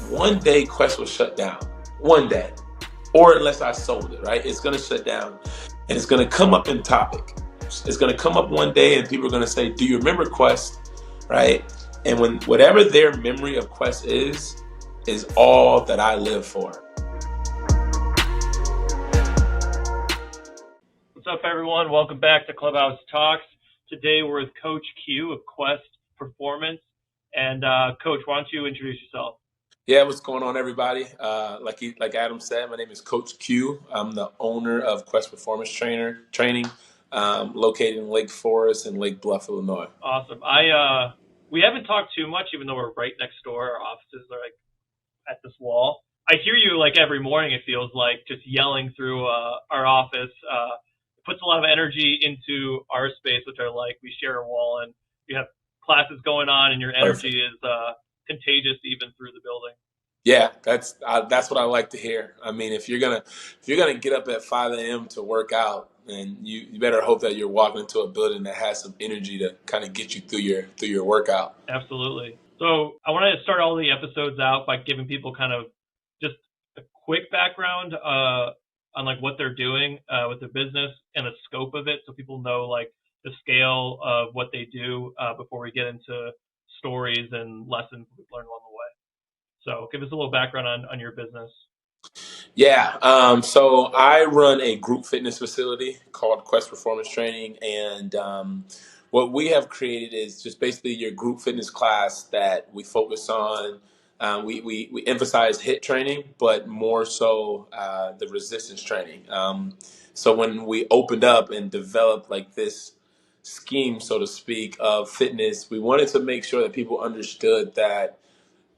one day Quest will shut down. One day. Or unless I sold it, right? It's going to shut down and it's going to come up in topic. It's going to come up one day and people are going to say, do you remember Quest? Right? And when whatever their memory of Quest is all that I live for. What's up, everyone? Welcome back to Clubhouse Talks. Today we're with Coach Q of Quest Performance. And Coach, why don't you introduce yourself? Yeah, what's going on, everybody? Like Adam said, my name is Coach Q. I'm the owner of Quest Performance Training, located in Lake Forest and Lake Bluff, Illinois. Awesome. We haven't talked too much, even though we're right next door. Our offices are like at this wall. I hear you like every morning. It feels like just yelling through our office. It puts a lot of energy into our space, which are like we share a wall and you have classes going on, and your energy is contagious even through the building. Yeah, that's what I like to hear. I mean, if you're gonna get up at 5 a.m. to work out, then you better hope that you're walking into a building that has some energy to kind of get you through your workout. Absolutely. So I want to start all the episodes out by giving people kind of just a quick background on like what they're doing with their business and the scope of it, so people know like the scale of what they do before we get into stories and lessons we've learned along the way. So give us a little background on your business. Yeah, so I run a group fitness facility called Quest Performance Training, and what we have created is just basically your group fitness class that we focus on. We emphasize HIIT training, but more so the resistance training. So when we opened up and developed like this scheme, so to speak, of fitness, we wanted to make sure that people understood that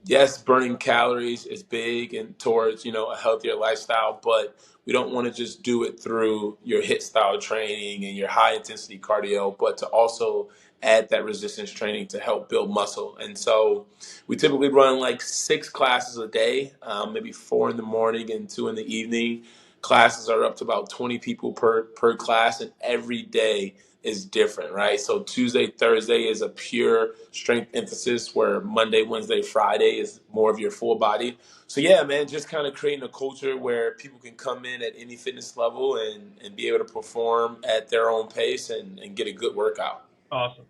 yes, burning calories is big and towards, a healthier lifestyle, but we don't want to just do it through your HIIT style training and your high intensity cardio, but to also add that resistance training to help build muscle. And so we typically run like 6 classes a day, maybe 4 in the morning and 2 in the evening. Classes are up to about 20 people per class, and every day is different, right? So Tuesday, Thursday is a pure strength emphasis, where Monday, Wednesday, Friday is more of your full body. So yeah, man, just kind of creating a culture where people can come in at any fitness level and be able to perform at their own pace and get a good workout. Awesome.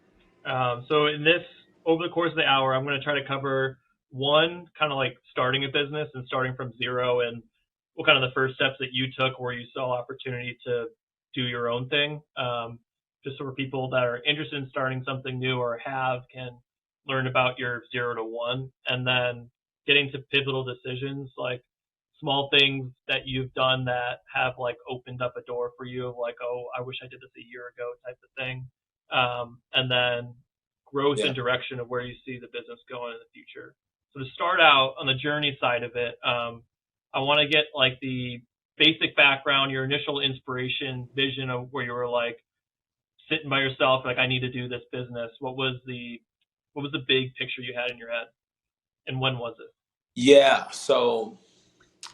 So over the course of the hour, I'm going to try to cover one, kind of like starting a business and starting from zero, and what kind of the first steps that you took where you saw opportunity to do your own thing. Just so for people that are interested in starting something new or can learn about your 0 to 1, and then getting to pivotal decisions, like small things that you've done that have like opened up a door for you of like, oh, I wish I did this a year ago type of thing. And then growth and direction of where you see the business going in the future. So to start out on the journey side of it, I want to get like the basic background, your initial inspiration, vision of where you were like sitting by yourself, like I need to do this business. What was the big picture you had in your head, and when was it? Yeah, so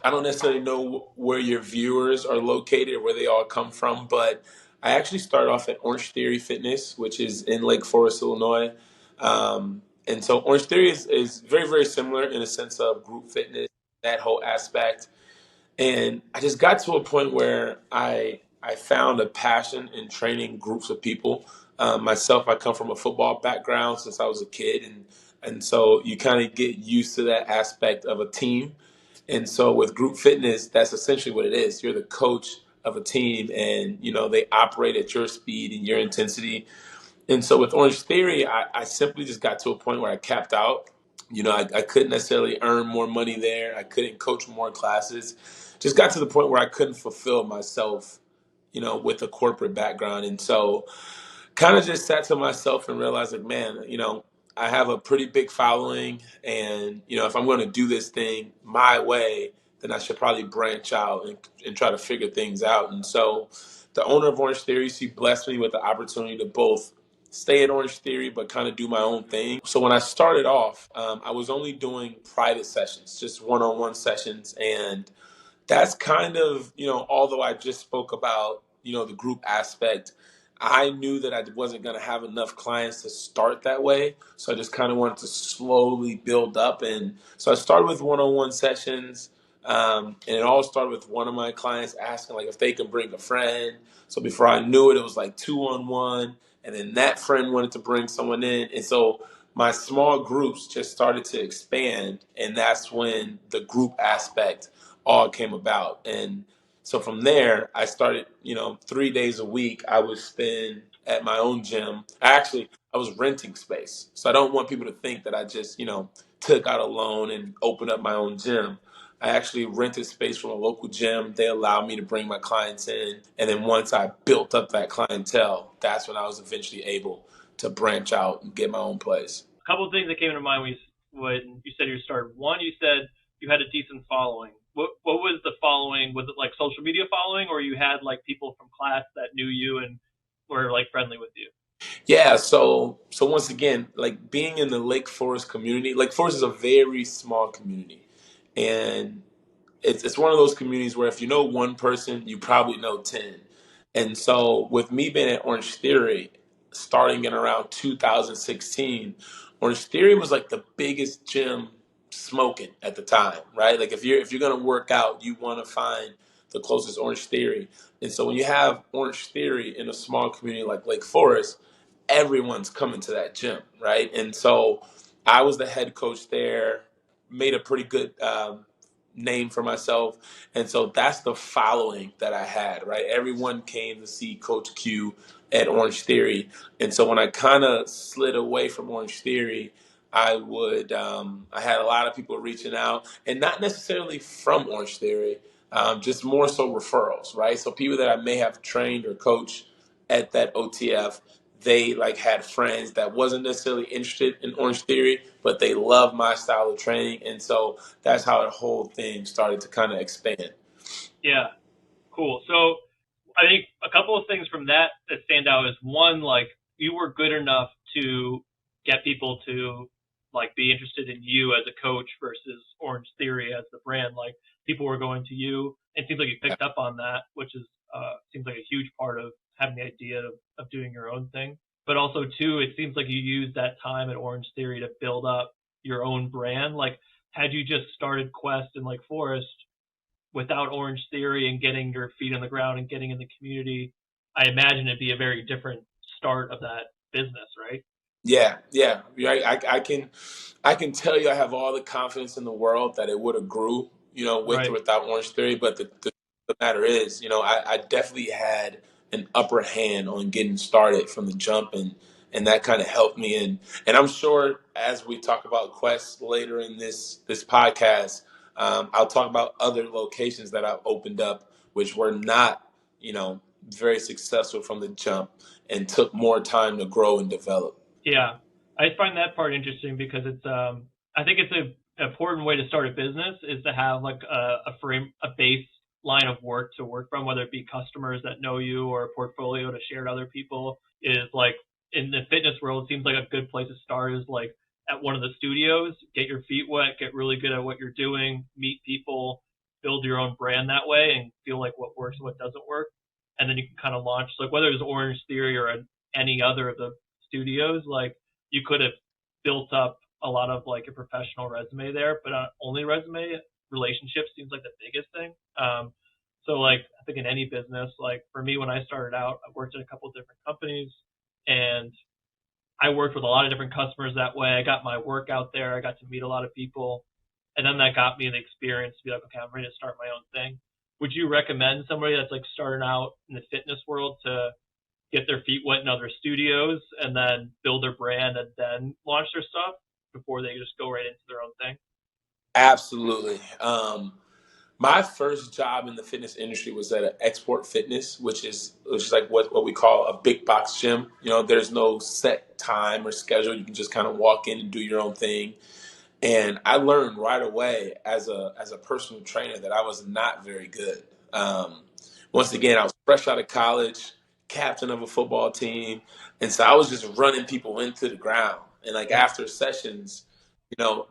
I don't necessarily know where your viewers are located or where they all come from, but I actually started off at Orange Theory Fitness, which is in Lake Forest, Illinois. And so Orange Theory is very, very similar in a sense of group fitness, that whole aspect. And I just got to a point where I found a passion in training groups of people. Myself, I come from a football background since I was a kid, and so you kind of get used to that aspect of a team. And so with group fitness, that's essentially what it is. You're the coach of a team, and they operate at your speed and your intensity. And so with Orange Theory, I simply just got to a point where I capped out. I couldn't necessarily earn more money there. I couldn't coach more classes. Just got to the point where I couldn't fulfill myself, with a corporate background. And so kind of just sat to myself and realized like, man, I have a pretty big following, and if I'm going to do this thing my way, then I should probably branch out and try to figure things out. And so the owner of Orange Theory, she blessed me with the opportunity to both stay at Orange Theory but kind of do my own thing. So when I started off, I was only doing private sessions, just one-on-one sessions, and that's kind of, although I just spoke about the group aspect, I knew that I wasn't going to have enough clients to start that way. So I just kind of wanted to slowly build up. And so I started with one-on-one sessions. And it all started with one of my clients asking like if they can bring a friend. So before I knew it, it was like 2-on-1. And then that friend wanted to bring someone in. And so my small groups just started to expand. And that's when the group aspect all came about. And so from there, I started, 3 days a week, I would spend at my own gym. I was renting space. So I don't want people to think that I just, took out a loan and opened up my own gym. I actually rented space from a local gym. They allowed me to bring my clients in. And then once I built up that clientele, that's when I was eventually able to branch out and get my own place. A couple of things that came to mind when you said you started. One, you said you had a decent following. What was the following? Was it like social media following, or you had like people from class that knew you and were like friendly with you? Yeah, so once again, like being in the Lake Forest community, Lake Forest is a very small community. And it's one of those communities where if you know one person, you probably know 10. And so with me being at Orange Theory, starting in around 2016, Orange Theory was like the biggest gym smoking at the time, right? Like if you're gonna work out, you want to find the closest Orange Theory. And so when you have Orange Theory in a small community like Lake Forest, everyone's coming to that gym, right? And so I was the head coach there, made a pretty good name for myself. And so that's the following that I had, right? Everyone came to see Coach Q at Orange Theory. And so when I kind of slid away from Orange Theory, I had a lot of people reaching out and not necessarily from Orange Theory, just more so referrals, right? So people that I may have trained or coached at that OTF, they like had friends that wasn't necessarily interested in Orange Theory, but they loved my style of training. And so that's how the whole thing started to kind of expand. Yeah, cool. So I think a couple of things from that stand out is one, like you were good enough to get people to like be interested in you as a coach versus Orange Theory as the brand. Like people were going to you, and it seems like you picked up on that, which is seems like a huge part of having the idea of doing your own thing. But also too, it seems like you used that time at Orange Theory to build up your own brand. Like had you just started Quest in Lake Forest, without Orange Theory and getting your feet on the ground and getting in the community, I imagine it'd be a very different start of that business, right? Yeah, yeah. I can tell you I have all the confidence in the world that it would have grew, with or Right. without Orange Theory. But the matter is, I definitely had an upper hand on getting started from the jump, and that kind of helped me. And I'm sure as we talk about Quest later in this podcast, I'll talk about other locations that I've opened up, which were not, very successful from the jump and took more time to grow and develop. Yeah, I find that part interesting because it's I think it's a important way to start a business is to have like a base line of work to work from, whether it be customers that know you or a portfolio to share to other people. Is like in the fitness world, it seems like a good place to start is like at one of the studios, get your feet wet, get really good at what you're doing, meet people, build your own brand that way, and feel like what works and what doesn't work, and then you can kind of launch like whether it's Orange Theory or any other of the studios, like you could have built up a lot of like a professional resume there, but not only resume, relationships seems like the biggest thing. So like I think in any business, like for me when I started out, I worked at a couple of different companies and I worked with a lot of different customers that way. I got my work out there. I got to meet a lot of people. And then that got me the experience to be like, okay, I'm ready to start my own thing. Would you recommend somebody that's like starting out in the fitness world to get their feet wet in other studios and then build their brand and then launch their stuff before they just go right into their own thing? Absolutely. My first job in the fitness industry was at an Export Fitness, which is like what we call a big box gym. There's no set time or schedule. You can just kind of walk in and do your own thing. And I learned right away as a personal trainer that I was not very good. Once again, I was fresh out of college, captain of a football team, and so I was just running people into the ground. And like Yeah. after sessions,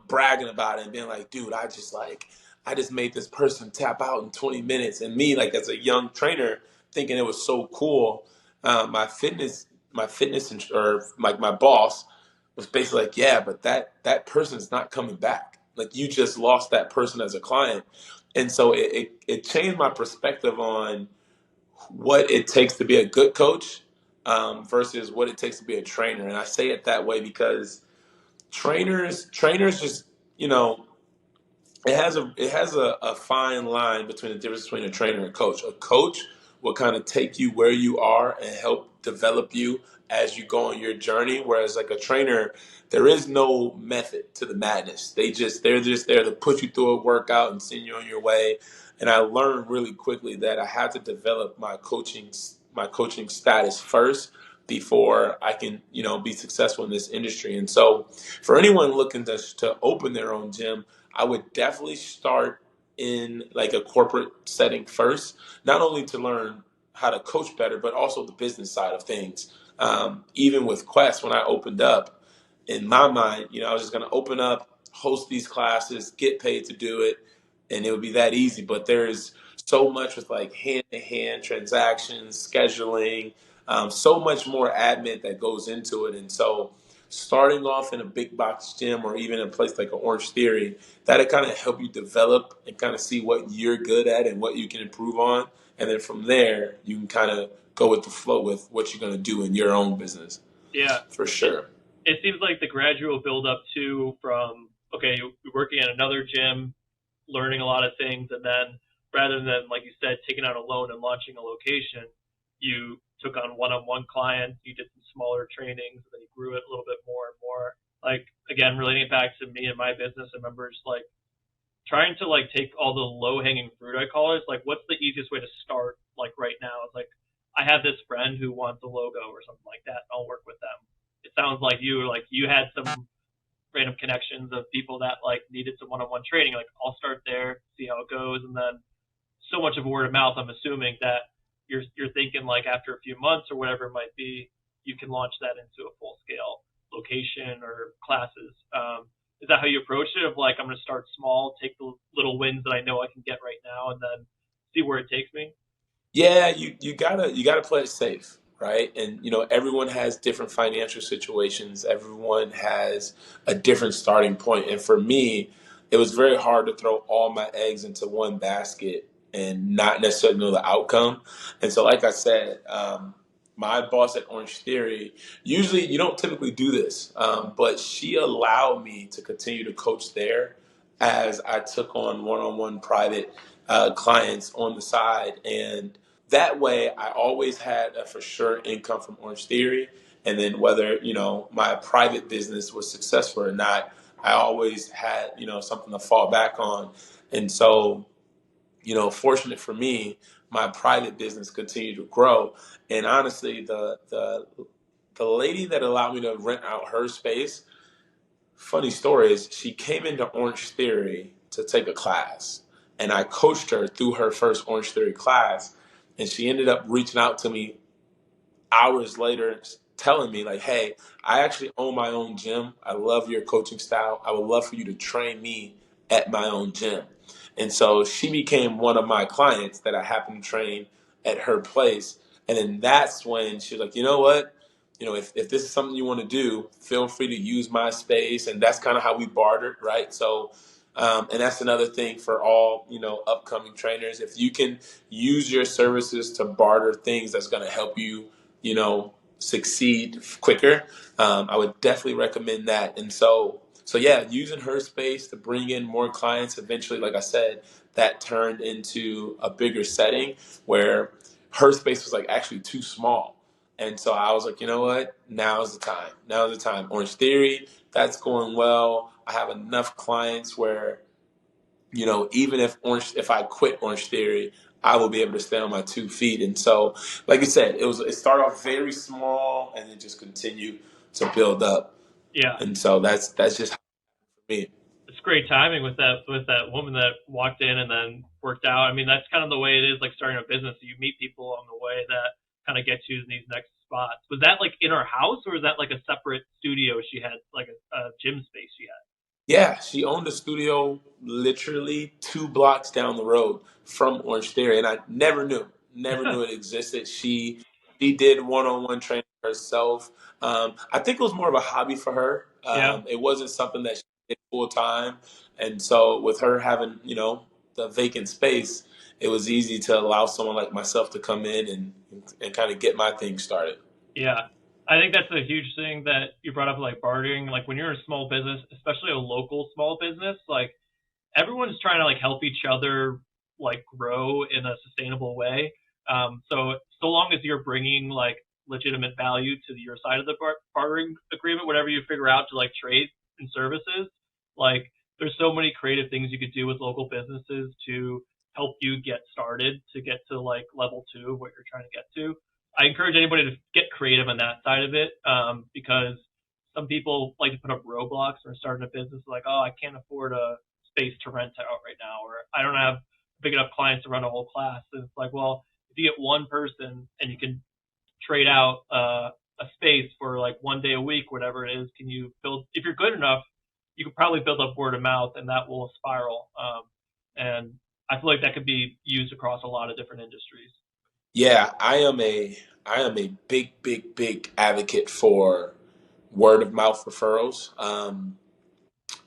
bragging about it and being like, "Dude, I just made this person tap out in 20 minutes." And me, like as a young trainer, thinking it was so cool. Or like my boss was basically like, yeah, but that person's not coming back. Like you just lost that person as a client. And so it changed my perspective on what it takes to be a good coach versus what it takes to be a trainer. And I say it that way because trainers just, you know, it has a fine line between the difference between a trainer and a coach. A coach will kind of take you where you are and help develop you as you go on your journey. Whereas like a trainer, there is no method to the madness. They're just there to put you through a workout and send you on your way. And I learned really quickly that I had to develop my coaching status first before I can, be successful in this industry. And so for anyone looking to open their own gym, I would definitely start in like a corporate setting first, not only to learn how to coach better, but also the business side of things. Even with Quest, when I opened up, in my mind, I was just going to open up, host these classes, get paid to do it, and it would be that easy. But there's so much with like hand to hand transactions, scheduling, so much more admin that goes into it. And so, starting off in a big box gym or even a place like an Orange Theory, that'll kind of help you develop and kind of see what you're good at and what you can improve on. And then from there, you can kind of go with the flow with what you're going to do in your own business Yeah. for sure. It seems like the gradual build up too from, okay, you're working at another gym, learning a lot of things, and then rather than, like you said, taking out a loan and launching a location, you took on one-on-one clients, you did some smaller trainings, and then you grew it a little bit more and more. Like, again, relating it back to me and my business, I remember just like trying to like take all the low hanging fruit, I call it. It's like, what's the easiest way to start? Like right now, it's like I have this friend who wants a logo or something like that. I'll work with them. It sounds like you had some random connections of people that like needed some one-on-one training. Like I'll start there, see how it goes, and then so much of word of mouth. I'm assuming that you're thinking like after a few months or whatever it might be, you can launch that into a full scale location or classes. Is that how you approach it? Of like I'm going to start small, take the little wins that I know I can get right now, and then see where it takes me. Yeah, you gotta play it safe, right? And everyone has different financial situations. Everyone has a different starting point. And for me, it was very hard to throw all my eggs into one basket and not necessarily know the outcome. And so, like I said, my boss at Orange Theory, usually you don't typically do this, but she allowed me to continue to coach there as I took on one-on-one private clients on the side. And that way I always had a for sure income from Orange Theory. And then whether, my private business was successful or not, I always had, something to fall back on. And so, fortunate for me, my private business continued to grow. And honestly, the lady that allowed me to rent out her space, funny story is she came into Orange Theory to take a class, and I coached her through her first Orange Theory class, and she ended up reaching out to me hours later telling me like, hey, I actually own my own gym. I love your coaching style. I would love for you to train me at my own gym. And so she became one of my clients that I happened to train at her place. And then that's when she was like, you know what? If this is something you want to do, feel free to use my space. And that's kind of how we bartered, right? So, and that's another thing for all, upcoming trainers. If you can use your services to barter things that's going to help you, succeed quicker, I would definitely recommend that. And so yeah, using her space to bring in more clients. Eventually, like I said, that turned into a bigger setting where her space was like actually too small. And so I was like, you know what? Now's the time. Now's the time. Orange Theory, that's going well. I have enough clients where, even if I quit Orange Theory, I will be able to stand on my 2 feet. And so, like you said, it started off very small and it just continued to build up. Yeah, And so that's just how for me. it's great timing with that woman that walked in and then worked out. I mean, that's kind of the way it is, like starting a business. You meet people along the way that kind of get you in these next spots. Was that like in her house, or was that like a separate studio she had, like a gym space she had? Yeah, she owned a studio literally 2 blocks down the road from Orange Theory, and I never knew it existed. She did one-on-one training herself. I think it was more of a hobby for her. Yeah. It wasn't something that she did full time, and so with her having, the vacant space, it was easy to allow someone like myself to come in and kind of get my thing started. Yeah. I think that's a huge thing that you brought up, like bartering. Like when you're a small business, especially a local small business, like everyone's trying to like help each other like grow in a sustainable way. So long as you're bringing like legitimate value to your side of the bartering agreement, whatever you figure out to like trade and services, like there's so many creative things you could do with local businesses to help you get started to get to like level two of what you're trying to get to. I encourage anybody to get creative on that side of it, because some people like to put up roadblocks or starting a business like, oh, I can't afford a space to rent out right now, or I don't have big enough clients to run a whole class. And it's like, well, if you get one person and you can trade out a space for like one day a week, whatever it is, can you build? If you're good enough, you could probably build up word of mouth, and that will spiral. And I feel like that could be used across a lot of different industries. Yeah, I am a big, big, big advocate for word of mouth referrals.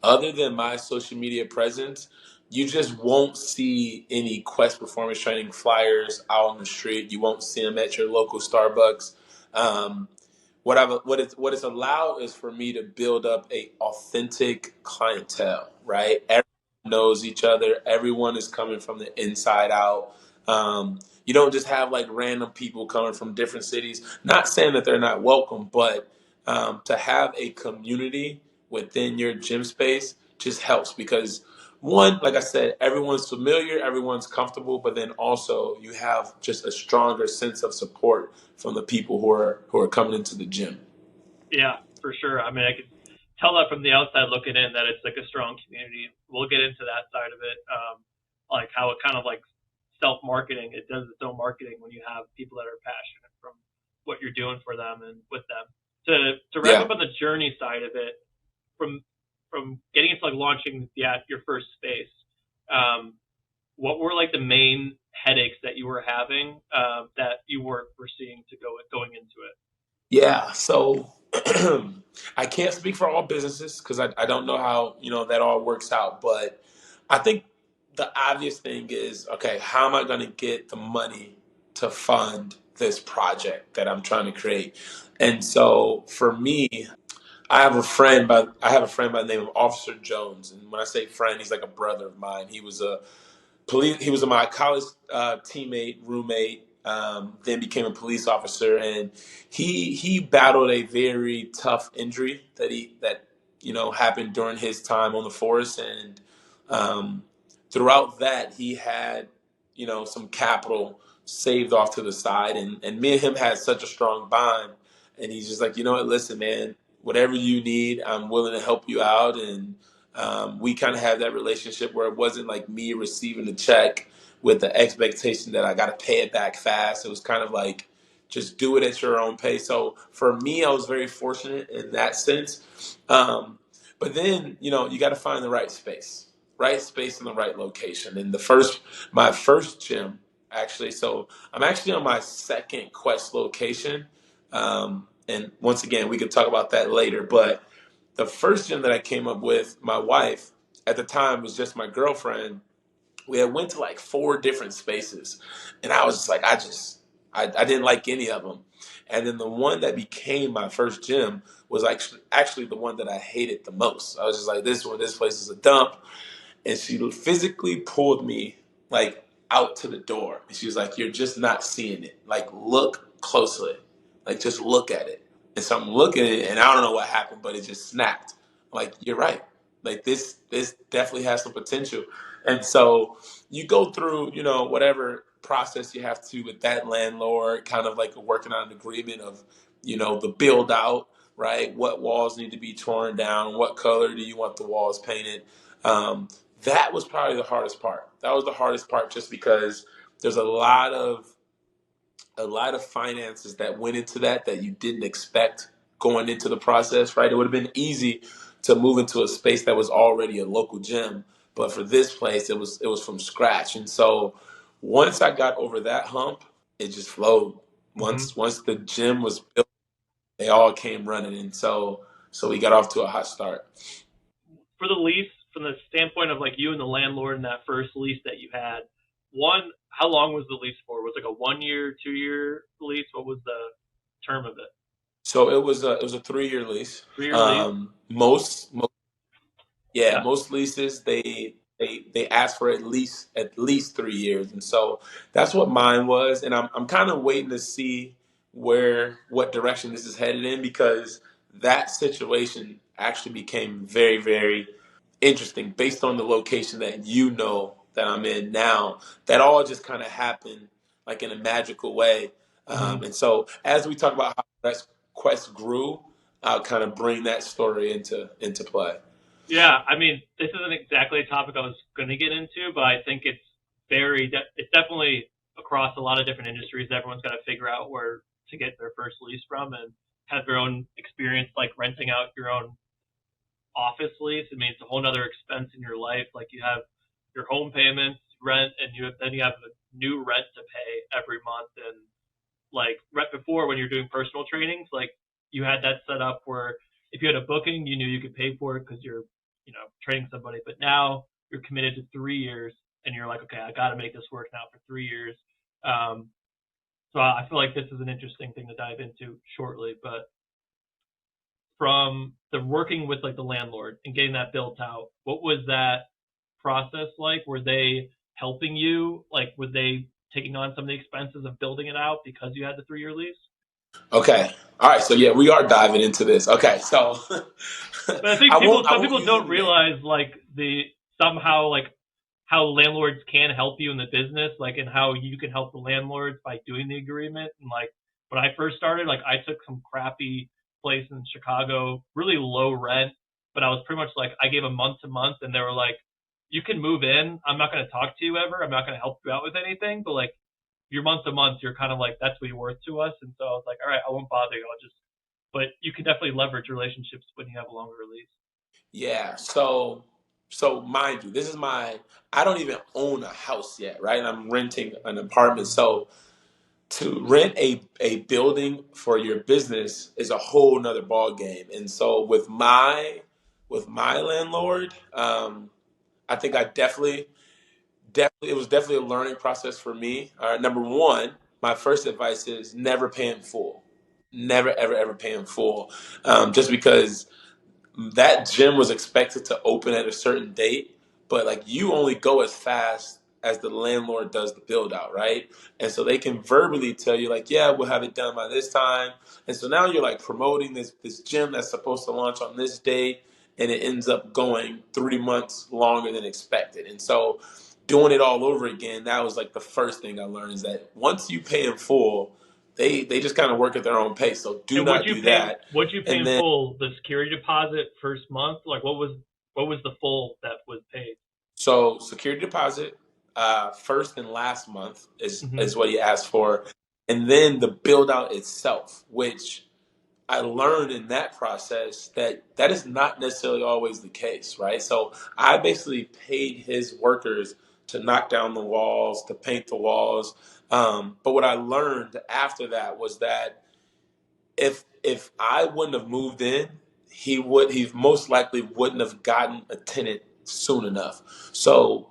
Other than my social media presence, you just won't see any Quest performance training flyers out on the street. You won't see them at your local Starbucks. Um, what it's allowed is for me to build up a authentic clientele, right? Everyone knows each other. Everyone is coming from the inside out. You don't just have like random people coming from different cities. Not saying that they're not welcome, but to have a community within your gym space just helps because one, like I said, everyone's familiar, everyone's comfortable, but then also you have just a stronger sense of support from the people who are coming into the gym. Yeah, for sure. I mean, I could tell that from the outside looking in that it's like a strong community. We'll get into that side of it, like how it kind of like self marketing. It does its own marketing when you have people that are passionate from what you're doing for them and with them. To wrap Yeah. up on the journey side of it, from getting into like launching your first space, um, what were like the main headaches that you were having, that you weren't foreseeing to going into it? Yeah, so I can't speak for all businesses because I don't know how that all works out. But I think the obvious thing is, okay, how am I going to get the money to fund this project that I'm trying to create? And so for me, I have a friend by the name of Officer Jones, and when I say friend, he's like a brother of mine. He was my college teammate, roommate, then became a police officer, and he battled a very tough injury that happened during his time on the force, and um, throughout that he had some capital saved off to the side, and me and him had such a strong bond, and he's just like, you know what, listen, man, whatever you need, I'm willing to help you out, and we kind of had that relationship where it wasn't like me receiving a check with the expectation that I got to pay it back fast. It was kind of like just do it at your own pace. So for me, I was very fortunate in that sense. But then, you got to find the right space in the right location. And my first gym, actually, so I'm actually on my second Quest location. And once again, we could talk about that later. But the first gym that I came up with, my wife at the time was just my girlfriend. We had went to like four different spaces, and I was just like, I didn't like any of them. And then the one that became my first gym was actually the one that I hated the most. I was just like, this place is a dump. And she physically pulled me like out to the door. And she was like, "You're just not seeing it. Like, look closely. Like, just look at it." And so I'm looking at it, and I don't know what happened, but it just snapped. I'm like, "You're right. Like, this definitely has some potential." And so you go through, whatever process you have to with that landlord, kind of like working on an agreement of, the build out, right? What walls need to be torn down? What color do you want the walls painted? Um, that was probably the hardest part. That was the hardest part just because there's a lot of finances that went into that you didn't expect going into the process, right? It would have been easy to move into a space that was already a local gym, but for this place it was from scratch. And so once I got over that hump, it just flowed. Hmm. Once the gym was built, they all came running, and so we got off to a hot start. For the lease, from the standpoint of like you and the landlord and that first lease that you had, one, how long was the lease for? Was it like a 1 year, 2 year lease? What was the term of it? So it was a 3 year lease. 3 year lease? Most yeah, Yeah. most leases they ask for at least 3 years, and so that's what mine was. And I'm kind of waiting to see what direction this is headed in, because that situation actually became very interesting based on the location that that I'm in now. That all just kind of happened like in a magical way. Hmm. And so as we talk about how Quest grew, I'll kind of bring that story into play. Yeah, I mean, this isn't exactly a topic I was going to get into, but I think it's definitely across a lot of different industries. Everyone's got to figure out where to get their first lease from and have their own experience, like renting out your own office lease. I mean, it's a whole other expense in your life. Like you have your home payments, rent, and then you have a new rent to pay every month. And like right before, when you're doing personal trainings, like you had that set up where if you had a booking, you knew you could pay for it because you're, training somebody. But now you're committed to 3 years, and you're like, okay, I got to make this work now for 3 years. Um, so I feel like this is an interesting thing to dive into shortly. But from the working with like the landlord and getting that built out, what was that process like? Were they helping you? Like, were they taking on some of the expenses of building it out because you had the 3 year lease? Okay. All right. So yeah, we are diving into this. Okay. So But I think I some won't people use don't any names. realize like the somehow like how landlords can help you in the business, like and how you can help the landlords by doing the agreement. And like when I first started, like I took some crappy place in Chicago, really low rent, but I was pretty much like I gave a month to month, and they were like, "You can move in. I'm not going to talk to you ever. I'm not going to help you out with anything, but like your month to month, you're kind of like that's what you're worth to us." And so I was like, "All right, I won't bother you. I'll just." But you can definitely leverage relationships when you have a longer lease. Yeah. So mind you, this is I don't even own a house yet, right? I'm renting an apartment. So to rent a building for your business is a whole nother ball game. And so with my landlord, I think I definitely it was definitely a learning process for me. Number one, my first advice is never pay in full. Never ever pay in full. Just because that gym was expected to open at a certain date, but like you only go as fast as the landlord does the build out, right? And so they can verbally tell you like, yeah, we'll have it done by this time. And so now you're like promoting this gym that's supposed to launch on this date, and it ends up going 3 months longer than expected. And so doing it all over again, that was like the first thing I learned, is that once you pay in full, they just kind of work at their own pace. So do And not do that. would you pay And in then full the security deposit first month? Like what was the full that was paid? so security deposit, first and last month Hmm. is what he asked for, and then the build out itself, which I learned in that process that is not necessarily always the case, right? So I basically paid his workers to knock down the walls, to paint the walls. But what I learned after that was that if I wouldn't have moved in, he most likely wouldn't have gotten a tenant soon enough. So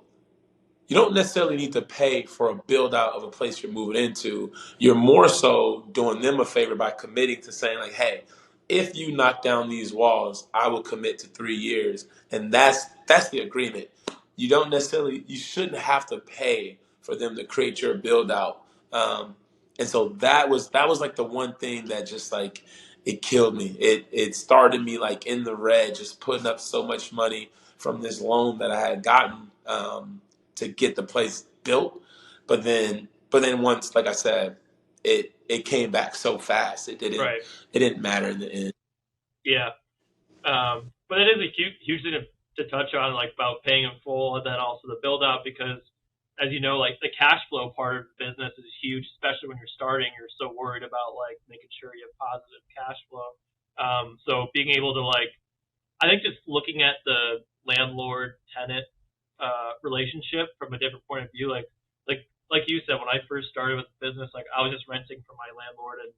you don't necessarily need to pay for a build out of a place you're moving into. You're more so doing them a favor by committing to saying like, hey, if you knock down these walls, I will commit to 3 years. And that's the agreement. You shouldn't have to pay for them to create your build out. And so that was like the one thing that just like it killed me. It started me like in the red, just putting up so much money from this loan that I had gotten. To get the place built. But then once, like I said, it came back so fast. Right. It didn't matter in the end. Yeah. But it is a huge thing to touch on, like about paying in full and then also the build out because, as you know, like the cash flow part of the business is huge, especially when you're starting. You're so worried about like making sure you have positive cash flow. So being able to like, I think just looking at the landlord tenant relationship from a different point of view, like like you said, when I first started with the business, like I was just renting from my landlord, and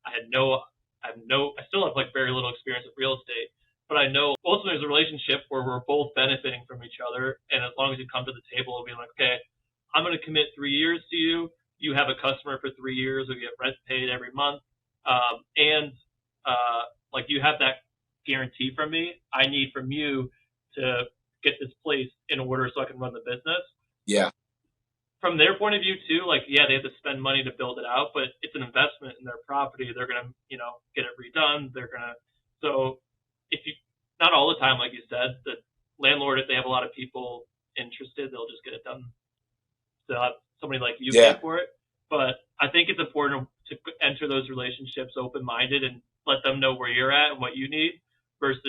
I still have like very little experience with real estate, but I know ultimately there's a relationship where we're both benefiting from each other, and as long as you come to the table and be like, okay, I'm going to commit 3 years to you. You have a customer for 3 years, or you get rent paid every month, and like you have that guarantee from me. I need from you to get this place in order so I can run the business. Yeah. From their point of view too, like yeah, they have to spend money to build it out, but it's an investment in their property. They're gonna, get it redone. So if you, not all the time, like you said, the landlord, if they have a lot of people interested, they'll just get it done. They'll have somebody like you pay Yeah. for it. But I think it's important to enter those relationships open-minded and let them know where you're at and what you need versus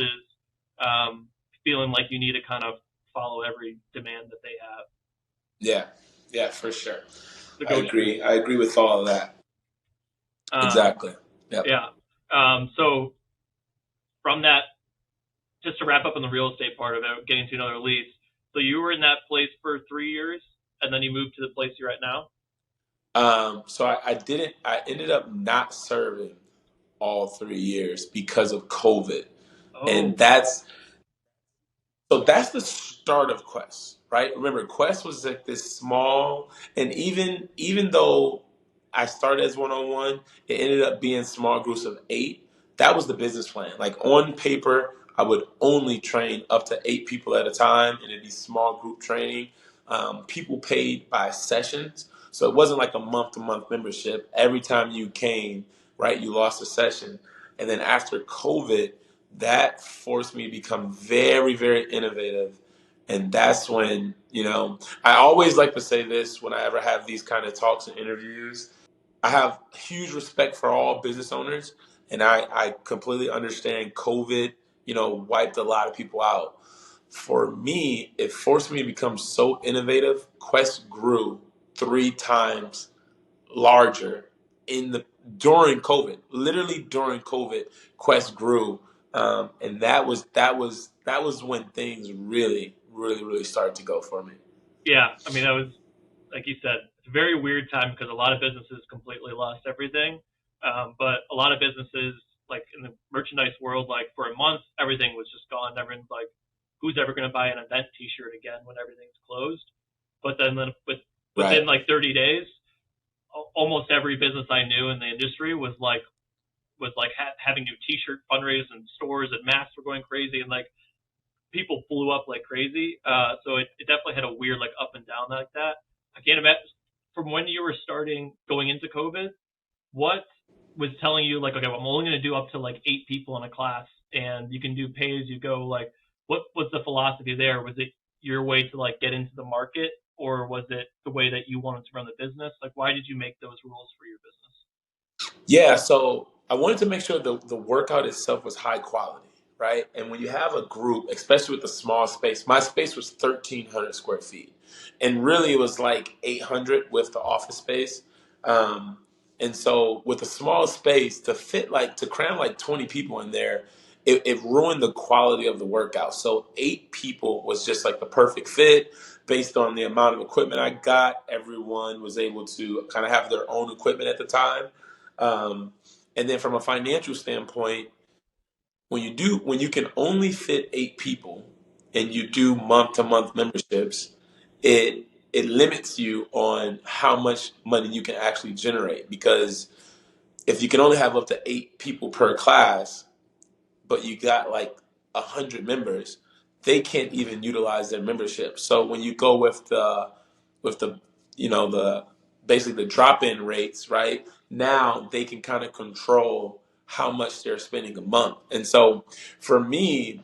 feeling like you need to kind of follow every demand that they have. Yeah. Yeah, for sure. I Negotiate. agree. I agree with all of that. Exactly. Yep. Yeah. So from that, just to wrap up on the real estate part of it, getting to another lease. So you were in that place for 3 years, and then you moved to the place you're at now. So I didn't. I ended up not serving all 3 years because of COVID, and Oh. that's the start of Quest, right? Remember, Quest was like this small, and even though I started as one on one, it ended up being small groups of 8. That was the business plan. Like on paper, I would only train up to 8 people at a time, and it'd be small group training. People paid by sessions, so it wasn't like a month to month membership. Every time you came, right, you lost a session. And then after COVID, that forced me to become very, very innovative. And that's when, I always like to say this when I ever have these kind of talks and interviews. I have huge respect for all business owners, and I completely understand COVID, wiped a lot of people out. For me, it forced me to become so innovative. Quest grew 3 times larger in the during COVID. Literally during COVID, Quest grew, and that was when things really, really, really started to go for me. Yeah. I mean, that was, like you said, it's a very weird time because a lot of businesses completely lost everything. But a lot of businesses, like in the merchandise world, like for a month, everything was just gone. Everyone's like, who's ever going to buy an event T-shirt again when everything's closed? But then within Right. like 30 days, almost every business I knew in the industry was like having new T-shirt fundraisers and stores, and masks were going crazy, and like people blew up like crazy. So it definitely had a weird like up and down like that. I can't imagine from when you were starting going into COVID, what was telling you like, okay, well, I'm only going to do up to like 8 people in a class, and you can do pay as you go. Like, what was the philosophy there? Was it your way to like get into the market, or was it the way that you wanted to run the business? Like, why did you make those rules for your business? Yeah, so I wanted to make sure the workout itself was high quality, right? And when you have a group, especially with a small space, my space was 1,300 square feet. And really it was like 800 with the office space. Um, and so with a small space to cram like 20 people in there, it ruined the quality of the workout. So 8 people was just like the perfect fit based on the amount of equipment I got. Everyone was able to kind of have their own equipment at the time. Um, and then from a financial standpoint, when you can only fit 8 people and you do month to month memberships, it limits you on how much money you can actually generate. Because if you can only have up to 8 people per class, but you got like 100 members, they can't even utilize their membership. So when you go with the the basically the drop-in rates, right? Now they can kind of control how much they're spending a month. And so for me,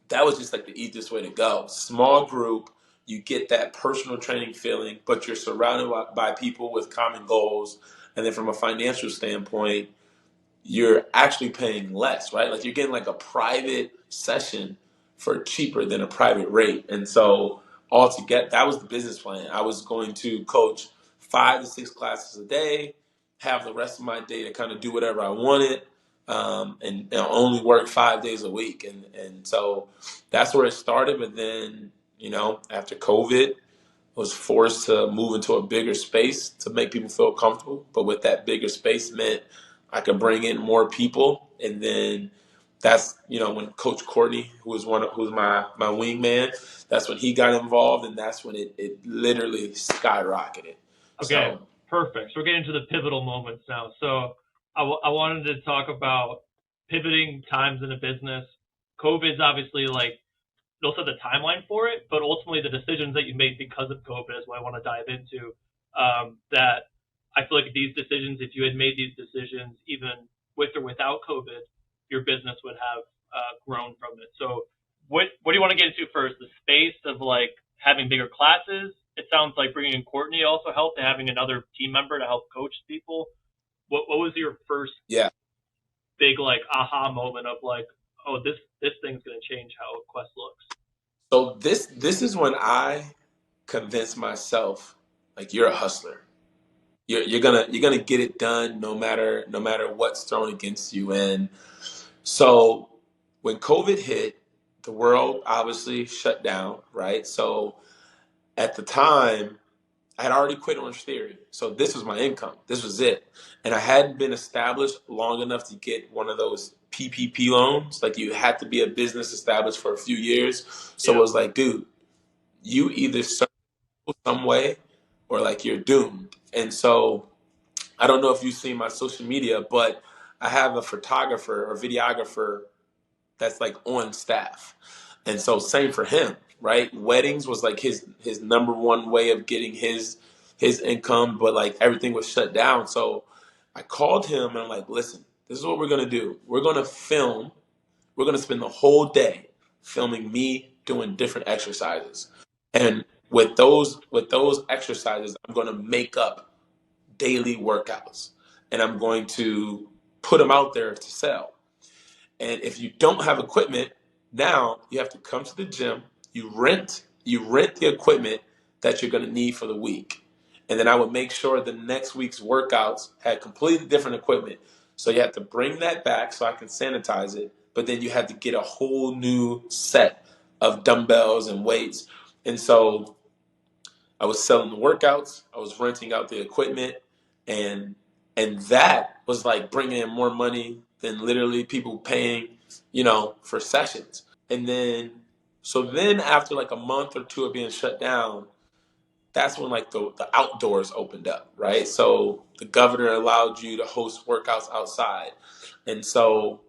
that was just like the easiest way to go. Small group, you get that personal training feeling, but you're surrounded by people with common goals. And then from a financial standpoint, you're actually paying less, right? Like you're getting like a private session for cheaper than a private rate. And so altogether, that was the business plan. I was going to coach 5 to 6 classes a day, have the rest of my day to kind of do whatever I wanted, and only work 5 days a week. And so that's where it started. But then, after COVID, was forced to move into a bigger space to make people feel comfortable. But with that bigger space meant I could bring in more people. And then that's, when Coach Courtney, who's my wingman, that's when he got involved, and that's when it literally skyrocketed. Okay, So perfect. So we're getting to the pivotal moments now. So I wanted to talk about pivoting times in a business. COVID's obviously like, they'll set the timeline for it, but ultimately the decisions that you made because of COVID is what I want to dive into. That I feel like these decisions, if you had made these decisions even with or without COVID, your business would have grown from it. So what do you want to get into first? The space of like having bigger classes. It sounds like bringing in Courtney also helped, and having another team member to help coach people. What was your first yeah. big like aha moment of like, oh, this thing's gonna change how Quest looks? So this is when I convinced myself, like, you're a hustler. You're gonna get it done no matter what's thrown against you. And so when COVID hit, the world obviously shut down, right? So at the time, I had already quit Orange Theory. So this was my income. This was it. And I hadn't been established long enough to get one of those PPP loans. Like, you had to be a business established for a few years. So it Yeah. was like, dude, you either serve some way or like you're doomed. And so I don't know if you've seen my social media, but I have a photographer or videographer that's like on staff. And so same for him, right? Weddings was like his number one way of getting his income, but like everything was shut down. So I called him and I'm like, listen, this is what we're gonna do. We're gonna film, we're gonna spend the whole day filming me doing different exercises. And with those exercises, I'm gonna make up daily workouts and I'm going to put them out there to sell. And if you don't have equipment, now you have to come to the gym, you rent the equipment that you're going to need for the week. And then I would make sure the next week's workouts had completely different equipment. So you have to bring that back so I can sanitize it, but then you have to get a whole new set of dumbbells and weights. And so I was selling the workouts, I was renting out the equipment, and that was like bringing in more money than literally people paying, for sessions. And then so then after like a month or two of being shut down, that's when like the outdoors opened up, right? So the governor allowed you to host workouts outside. And so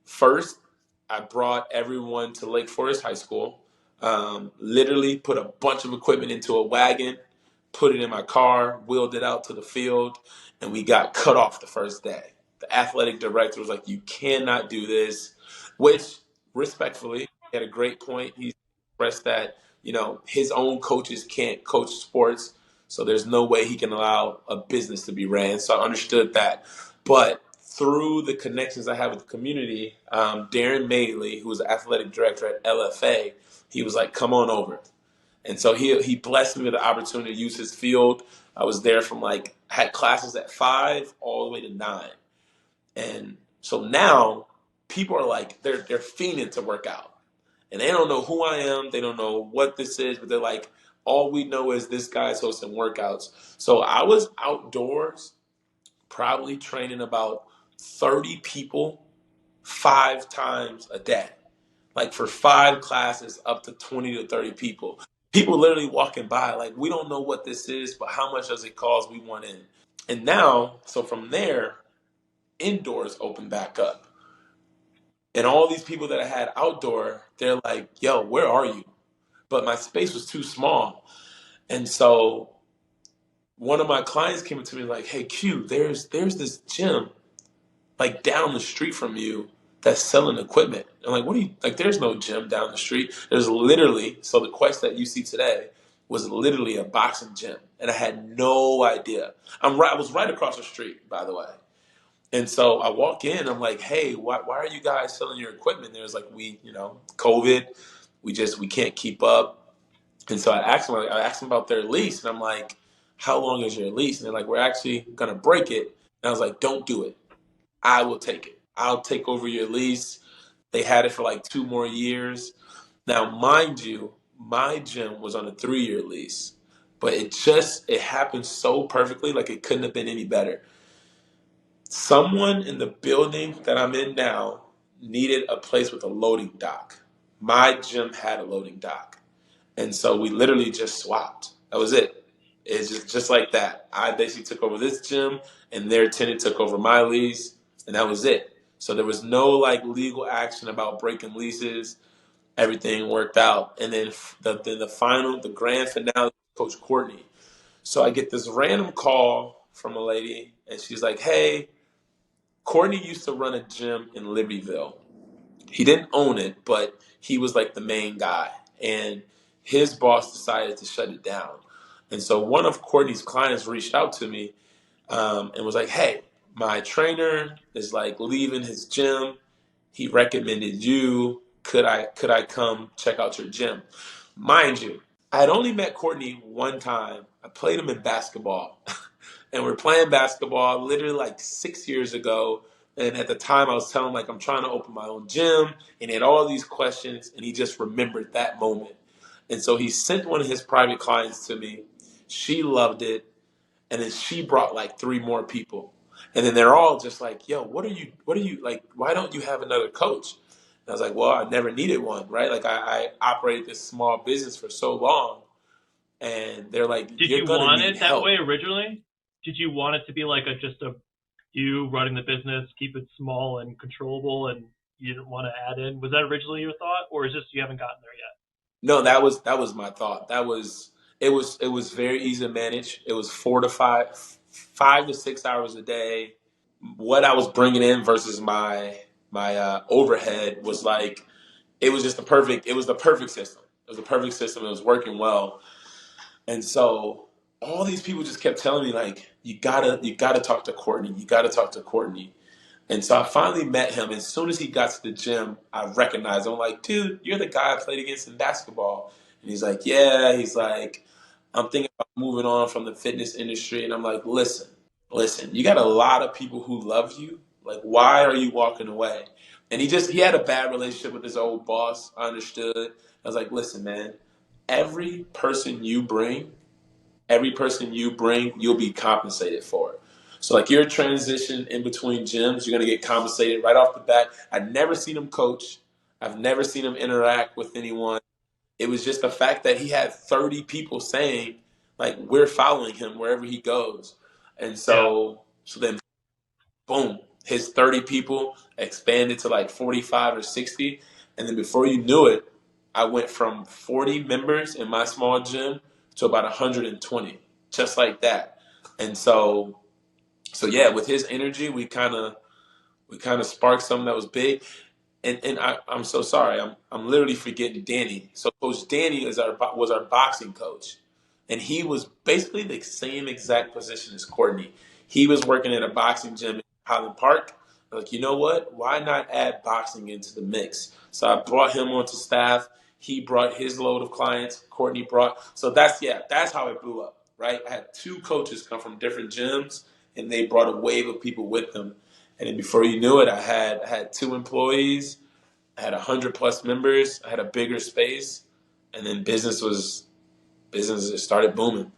first, I brought everyone to Lake Forest High School. Literally put a bunch of equipment into a wagon, put it in my car, wheeled it out to the field, and we got cut off the first day. The athletic director was like, "You cannot do this," which, respectfully, he had a great point. He expressed that his own coaches can't coach sports, so there's no way he can allow a business to be ran. So I understood that, but through the connections I have with the community, Darren Madeley, who was the athletic director at LFA, he was like, "Come on over." And so he blessed me with the opportunity to use his field. I was there from like had classes at 5 all the way to 9, and so now people are like they're fiending to work out, and they don't know who I am, they don't know what this is, but they're like, all we know is this guy's hosting workouts. So I was outdoors, probably training about 30 people 5 times a day, like for 5 classes, up to 20 to 30 people. People literally walking by, like, we don't know what this is, but how much does it cost? We want in. And now, so from there, indoors open back up. And all these people that I had outdoor, they're like, yo, where are you? But my space was too small. And so one of my clients came up to me like, hey, Q, there's this gym like down the street from you that's selling equipment. I'm like, what are you like? There's no gym down the street. There's literally, so the Quest that you see today was literally a boxing gym, and I had no idea. I was right across the street, by the way. And so I walk in. I'm like, hey, why are you guys selling your equipment? There's like, COVID, we can't keep up. And so I asked them about their lease, and I'm like, how long is your lease? And they're like, we're actually gonna break it. And I was like, don't do it. I will take it. I'll take over your lease. They had it for like 2 more years. Now, mind you, my gym was on a 3-year lease, but it happened so perfectly, like it couldn't have been any better. Someone in the building that I'm in now needed a place with a loading dock. My gym had a loading dock. And so we literally just swapped. That was it. It's just like that. I basically took over this gym and their tenant took over my lease, and that was it. So there was no like legal action about breaking leases. Everything worked out. And then the grand finale, Coach Courtney. So I get this random call from a lady, and she's like, "Hey, Courtney used to run a gym in Libertyville. He didn't own it, but he was like the main guy. And his boss decided to shut it down. And so one of Courtney's clients reached out to me and was like, "Hey, my trainer is like leaving his gym. He recommended you. Could I come check out your gym?" Mind you, I had only met Courtney one time. I played him in basketball. And we're playing basketball literally like 6 years ago. And at the time, I was telling him, like, I'm trying to open my own gym. And he had all these questions, and he just remembered that moment. And so he sent one of his private clients to me. She loved it. And then she brought like three more people. And then they're all just like, "Yo, what are you, like, why don't you have another coach?" And I was like, "Well, I never needed one, right? Like, I operated this small business for so long." And they're like, Did "You're you going to want need it that way help." originally? Did you want it to be like just a you running the business, keep it small and controllable, and you didn't want to add in? Was that originally your thought, or is this you haven't gotten there yet? No, that was my thought. It was very easy to manage. It was 5 to 6 hours a day. What I was bringing in versus my overhead was like it was the perfect system. It was the perfect system. It was working well, and so all these people just kept telling me like, you gotta talk to Courtney. You gotta talk to Courtney. And so I finally met him. As soon as he got to the gym, I recognized him. I'm like, "Dude, you're the guy I played against in basketball." And he's like, "Yeah." He's like, "I'm thinking about moving on from the fitness industry." And I'm like, listen, you got a lot of people who love you. Like, why are you walking away? And he had a bad relationship with his old boss. I understood. I was like, "Listen, man, every person you bring you'll be compensated for." So like your transition in between gyms, you're gonna get compensated right off the bat. I've never seen him coach. I've never seen him interact with anyone. It was just the fact that he had 30 people saying, like, we're following him wherever he goes. And Yeah, so then boom, his 30 people expanded to like 45 or 60. And then before you knew it, I went from 40 members in my small gym to about 120, just like that. And so yeah, with his energy, we kind of sparked something that was big. And I'm so sorry. I'm literally forgetting Danny. So Coach Danny was our boxing coach, and he was basically the same exact position as Courtney. He was working at a boxing gym in Highland Park. I'm like, you know what? Why not add boxing into the mix? So I brought him onto staff. He brought his load of clients. Courtney brought. So that's how it blew up, right? I had two coaches come from different gyms, and they brought a wave of people with them. And then before you knew it, I had two employees, I had 100 plus members, I had a bigger space, and then business just started booming.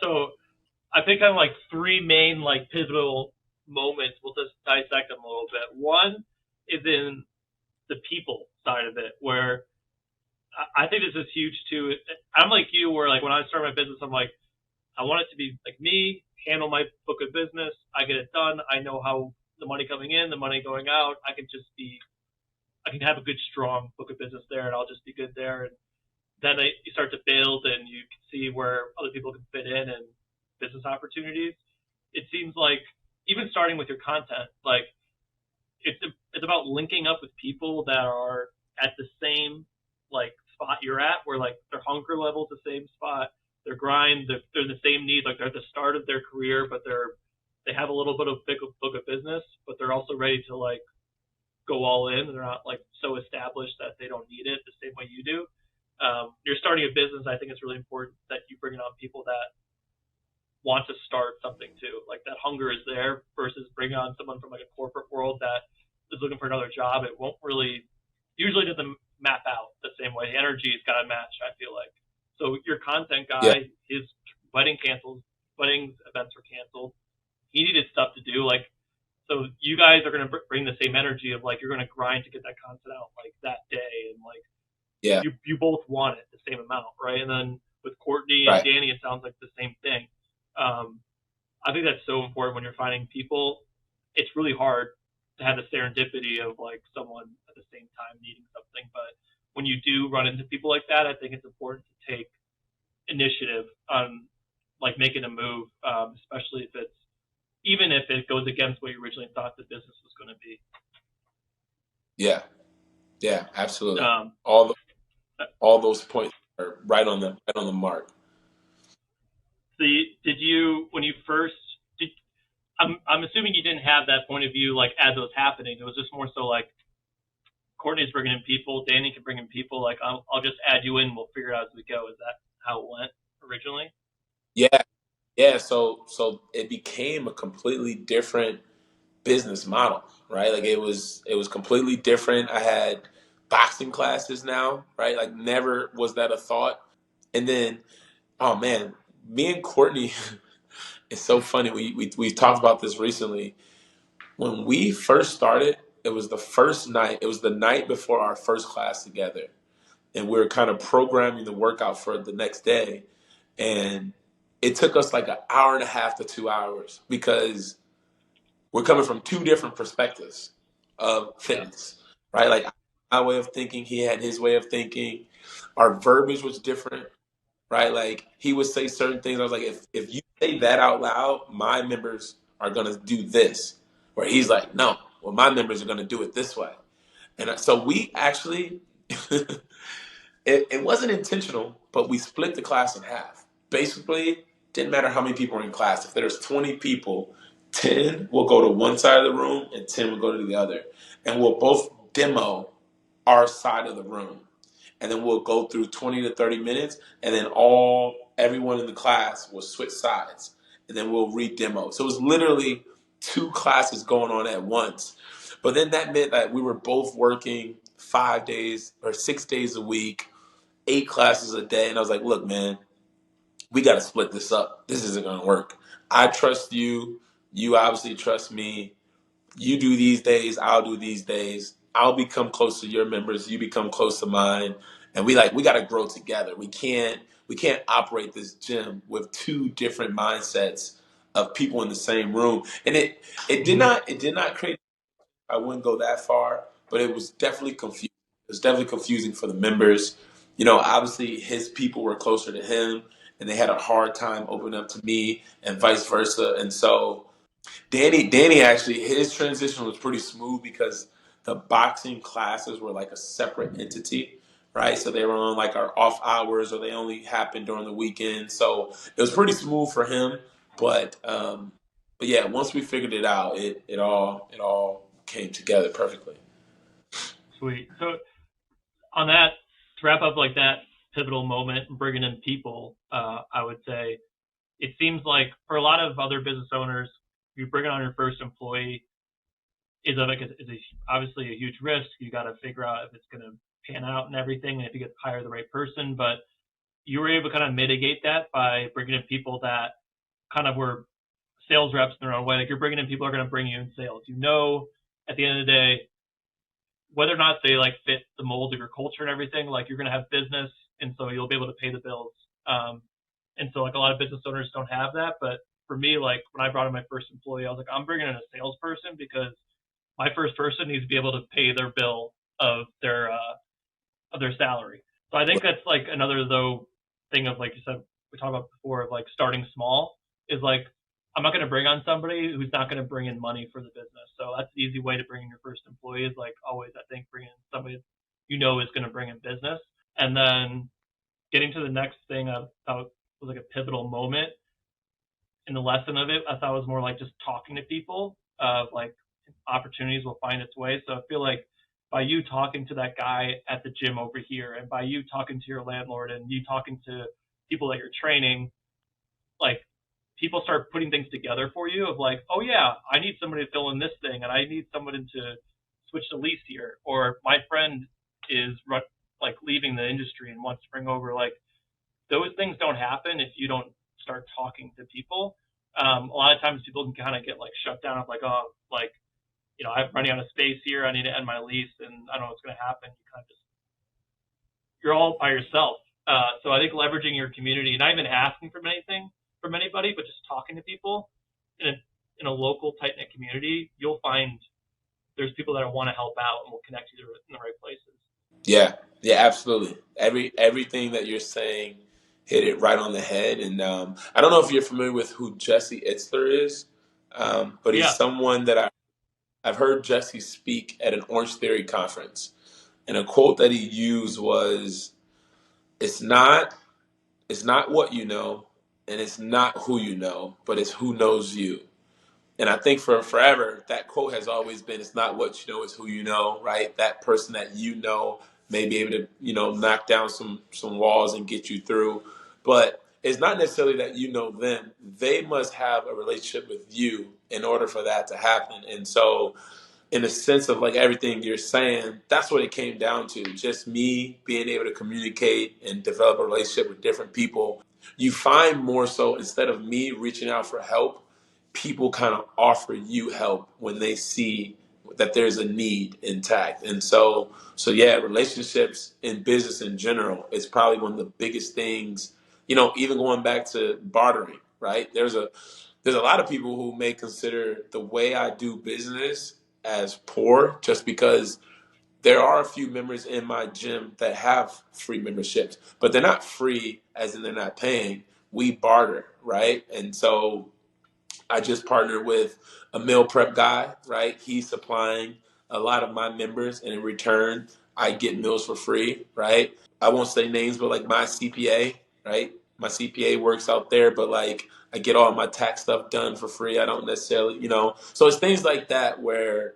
so I think I'm like three main like pivotal moments. We'll just dissect them a little bit. One is in the people side of it, where I think this is huge too. I'm like you, where like when I start my business, I'm like, I want it to be like me, handle my book of business. I get it done. I know how the money coming in, the money going out. I can have a good, strong book of business there, and I'll just be good there. And then you start to build, and you can see where other people can fit in and business opportunities. It seems like even starting with your content, like it's about linking up with people that are at the same like spot you're at, where like their hunger level's the same spot, their grind, they're the same need, like they're at the start of their career, but they have a little bit of big book of business, but they're also ready to like go all in, and they're not like so established that they don't need it the same way you do. You're starting a business. I think it's really important that you bring on people that want to start something too. Like that hunger is there versus bring on someone from like a corporate world that is looking for another job. It won't really usually doesn't map out the same way. The energy's got to match, I feel like. So your content Yeah. guy, his wedding events were canceled. He needed stuff to do. Like, so you guys are going to bring the same energy of like, you're going to grind to get that content out like that day. And like, Yeah. you both want it the same amount, right? And then with Courtney and Right. Danny, it sounds like the same thing. I think that's so important when you're finding people. It's really hard to have the serendipity of like someone at the same time needing something, but when you do run into people like that, I think it's important to take initiative on like making a move, especially if it's even if it goes against what you originally thought the business was going to be. Yeah. Yeah. Absolutely. Um, All those points are right on the mark. so did you when you first did? I'm assuming you didn't have that point of view like as it was happening. It was just more so like Courtney's bringing in people, Danny can bring in people. Like I'll just add you in. We'll figure it out as we go. Is that how it went originally? Yeah. Yeah. So it became a completely different business model, right? Like it was completely different. I had boxing classes now, right? Like never was that a thought. And then, oh man, me and Courtney, it's so funny. We talked about this recently. When we first started, it was the first night. It was the night before our first class together, and we were kind of programming the workout for the next day. And it took us like an hour and a half to 2 hours because we're coming from two different perspectives of Yeah. fitness, right? Like my way of thinking, he had his way of thinking. Our verbiage was different, right? Like he would say certain things. I was like, if you say that out loud, my members are gonna do this. Where he's like, no, well, my members are gonna do it this way. And so we actually, it wasn't intentional, but we split the class in half. Basically, didn't matter how many people were in class. If there's 20 people, 10 will go to one side of the room and 10 will go to the other. And we'll both demo our side of the room. And then we'll go through 20 to 30 minutes, and then everyone in the class will switch sides. And then we'll re-demo. So it was literally two classes going on at once. But then that meant that we were both working 5 days or 6 days a week, 8 classes a day. And I was like, look, man, we got to split this up. This isn't going to work. I trust you. You obviously trust me. You do these days. I'll do these days. I'll become close to your members. You become close to mine. And we got to grow together. We can't operate this gym with two different mindsets of people in the same room. And it did not create. I wouldn't go that far, but it was definitely confusing. It was definitely confusing for the members. You know, obviously his people were closer to him, and they had a hard time opening up to me, and vice versa. And so Danny actually his transition was pretty smooth because the boxing classes were like a separate entity, right? So they were on like our off hours, or they only happened during the weekend. So it was pretty smooth for him. But yeah, once we figured it out, it all came together perfectly. Sweet. So on that, to wrap up like that pivotal moment, bringing in people, I would say it seems like for a lot of other business owners, you bring on your first employee obviously a huge risk. You got to figure out if it's going to pan out and everything, and if you get to hire the right person. But you were able to kind of mitigate that by bringing in people that kind of were sales reps in their own way. Like you're bringing in people who are going to bring you in sales. You know, at the end of the day, whether or not they like fit the mold of your culture and everything, like you're going to have business, and so you'll be able to pay the bills. And so like a lot of business owners don't have that, but for me, like when I brought in my first employee, I was like, I'm bringing in a salesperson because my first person needs to be able to pay their bill of their salary. So I think that's like another though thing of like you said we talked about before of like starting small is like I'm not going to bring on somebody who's not going to bring in money for the business. So that's the easy way to bring in your first employee is like always I think bringing in somebody you know is going to bring in business. And then getting to the next thing I thought was like a pivotal moment in the lesson of it. I thought it was more like just talking to people of like opportunities will find its way. So I feel like by you talking to that guy at the gym over here and by you talking to your landlord and you talking to people that you're training, like people start putting things together for you of like, oh yeah, I need somebody to fill in this thing and I need somebody to switch to Lease here. Or my friend is like leaving the industry and wants to bring over like those things don't happen if you don't start talking to people. A lot of times people can kind of get like shut down of like, oh, like, I'm running out of space here. I need to end my lease, and I don't know what's going to happen. You kind of just, you're all by yourself. So I think leveraging your community, not even asking for anything from anybody, but just talking to people in a local tight knit community, you'll find there's people that want to help out and will connect you in the right places. Yeah, yeah, absolutely. Everything that you're saying hit it right on the head. And I don't know if you're familiar with who Jesse Itzler is, but he's Yeah, someone that I've heard Jesse speak at an Orange Theory conference. And a quote that he used was, "It's not it's not what you know, and it's not who you know, but it's who knows you." And I think for forever, that quote has always been, "It's not what you know, it's who you know," right? That person that you know may be able to, knock down some walls and get you through. But it's not necessarily that you know them. They must have a relationship with you in order for that to happen. And so in the sense of like everything you're saying, that's what it came down to. Just me being able to communicate and develop a relationship with different people. You find more so instead of me reaching out for help, people kind of offer you help when they see that there's a need intact. And so yeah, relationships in business in general is probably one of the biggest things, even going back to bartering, right? There's a lot of people who may consider the way I do business as poor just because there are a few members in my gym that have free memberships, but they're not free as in they're not paying. We barter, right? And so I just partnered with a meal prep guy, right? He's supplying a lot of my members, and in return, I get meals for free, right? I won't say names, but like my CPA, right? My CPA works out there, but like I get all my tax stuff done for free. I don't necessarily, So it's things like that where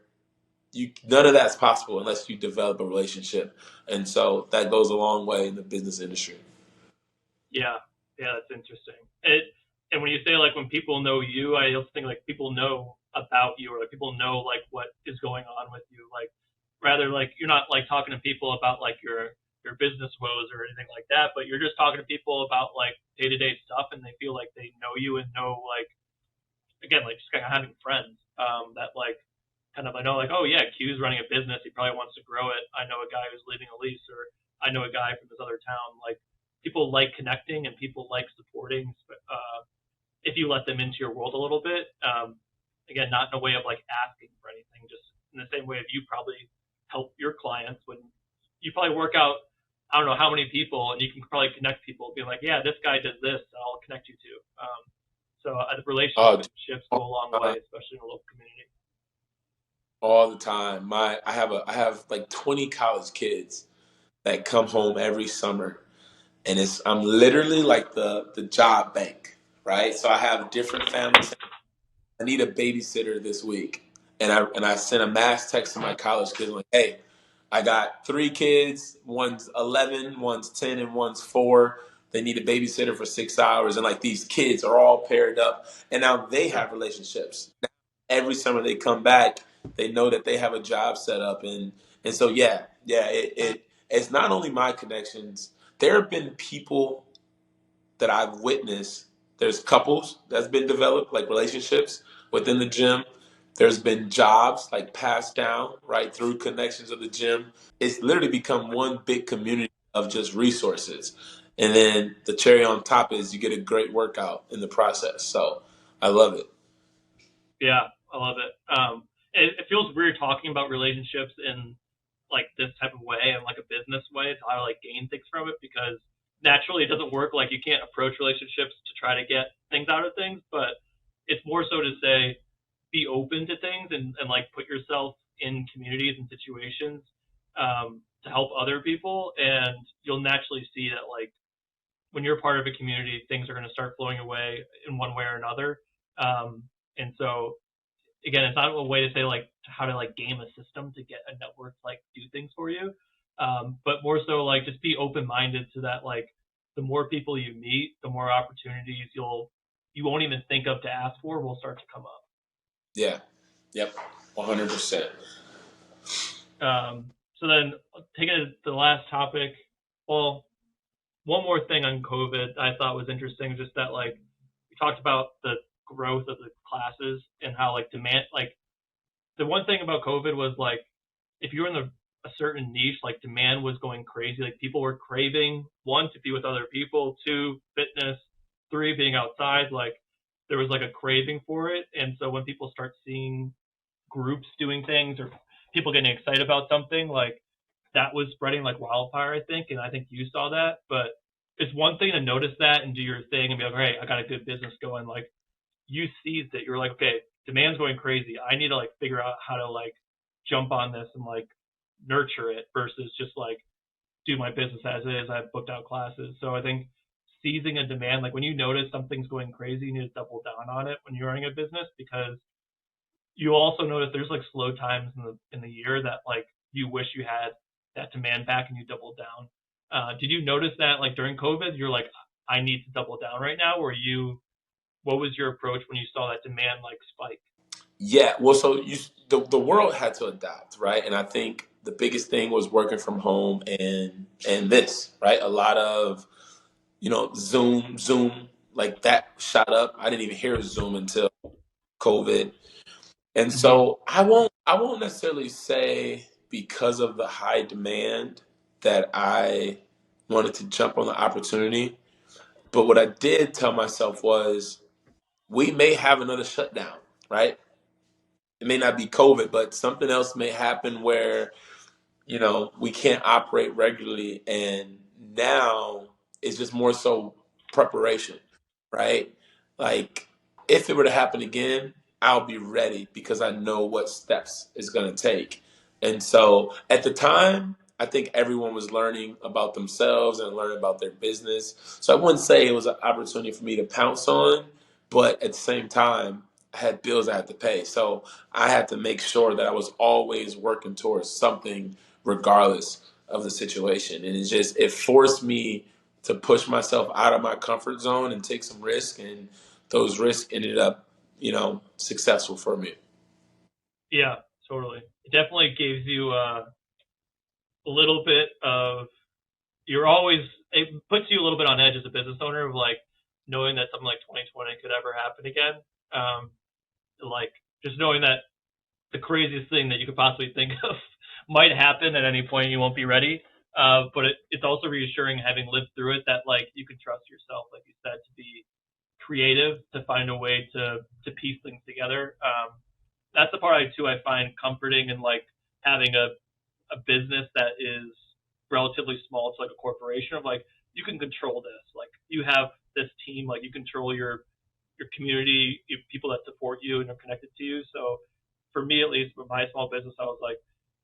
none of that's possible unless you develop a relationship, and so that goes a long way in the business industry. yeah, yeah. That's interesting. And when you say like when people know you, I also think like people know about you, or like people know like what is going on with you. Like rather like you're not like talking to people about like your business woes or anything like that, but you're just talking to people about like day to day stuff, and they feel like they know you and know like again like just kind of having friends that like kind of I know like oh yeah Q's running a business, he probably wants to grow it. I know a guy who's leaving a lease, or I know a guy from this other town. Like people like connecting and people like supporting if you let them into your world a little bit. Again, not in a way of like asking for anything, just in the same way of you probably help your clients when you probably work out. I don't know how many people, and you can probably connect people, being like, yeah, this guy does this, I'll connect you to. So Oh, relationships go a long way, especially in a local community. all the time. I have like 20 college kids that come home every summer, and I'm literally like the job bank, right? So I have different families saying, I need a babysitter this week, and I sent a mass text to my college kids like, hey, I got 3 kids, one's 11, one's 10, and one's 4. They need a babysitter for 6 hours, and like these kids are all paired up, and now they Yeah, have relationships. Every summer they come back, they know that they have a job set up, and so yeah, it's not only my connections. There have been people that I've witnessed. There's couples that's been developed, like relationships within the gym. There's been jobs like passed down right through connections of the gym. It's literally become one big community of just resources. And then the cherry on top is you get a great workout in the process. So I love it. yeah, I love it. It feels weird talking about relationships in like this type of way and like a business way to how to like gain things from it, because naturally it doesn't work. Like you can't approach relationships to try to get things out of things, but it's more so to say be open to things and like put yourself in communities and situations to help other people, and you'll naturally see that like when you're part of a community, things are going to start flowing away in one way or another. And so again, it's not a way to say like how to like game a system to get a network to like do things for you, but more so like just be open minded to that. Like the more people you meet, the more opportunities you won't even think of to ask for will start to come up. Yeah. Yep. 100%. So then taking it to the last topic, well, one more thing on COVID I thought was interesting, just that like we talked about the growth of the classes and how like demand, like the one thing about COVID was like if you were in a certain niche, like demand was going crazy. Like people were craving, one, to be with other people, two, fitness, three, being outside. Like there was like a craving for it. And so when people start seeing groups doing things or people getting excited about something, like that was spreading like wildfire, I think. And I think you saw that. But it's one thing to notice that and do your thing and be like, hey, I got a good business going. Like you seized it. You're like, okay, demand's going crazy. I need to like figure out how to like jump on this and like nurture it versus just like do my business as is. I've booked out classes. So I think seizing a demand, like when you notice something's going crazy, you need to double down on it when you're running a business, because you also notice there's like slow times in the year that like you wish you had that demand back and you double down. Did you notice that like during COVID, you're like, I need to double down right now? Or what was your approach when you saw that demand like spike? Yeah, well, so the world had to adapt, right? And I think the biggest thing was working from home and this, right? A lot of Zoom, like that shot up. I didn't even hear Zoom until COVID. And Mm-hmm. so I won't necessarily say because of the high demand that I wanted to jump on the opportunity. But what I did tell myself was we may have another shutdown, right? It may not be COVID, but something else may happen where we can't operate regularly. And now it's just more so preparation, right? Like if it were to happen again, I'll be ready because I know what steps it's going to take. And so at the time, I think everyone was learning about themselves and learning about their business. So I wouldn't say it was an opportunity for me to pounce on, but at the same time, I had bills I had to pay. So I had to make sure that I was always working towards something regardless of the situation. And it forced me to push myself out of my comfort zone and take some risk. And those risks ended up, successful for me. Yeah, totally. It definitely gives you a little bit of, it puts you a little bit on edge as a business owner of like knowing that something like 2020 could ever happen again. Like just knowing that the craziest thing that you could possibly think of might happen at any point, you won't be ready. But it's also reassuring having lived through it that like you can trust yourself, like you said, to be creative, to find a way to piece things together. That's the part I find comforting in like having a business that is relatively small. It's like a corporation of like you can control this. Like you have this team, like you control your community, people that support you and are connected to you. So for me, at least with my small business, I was like,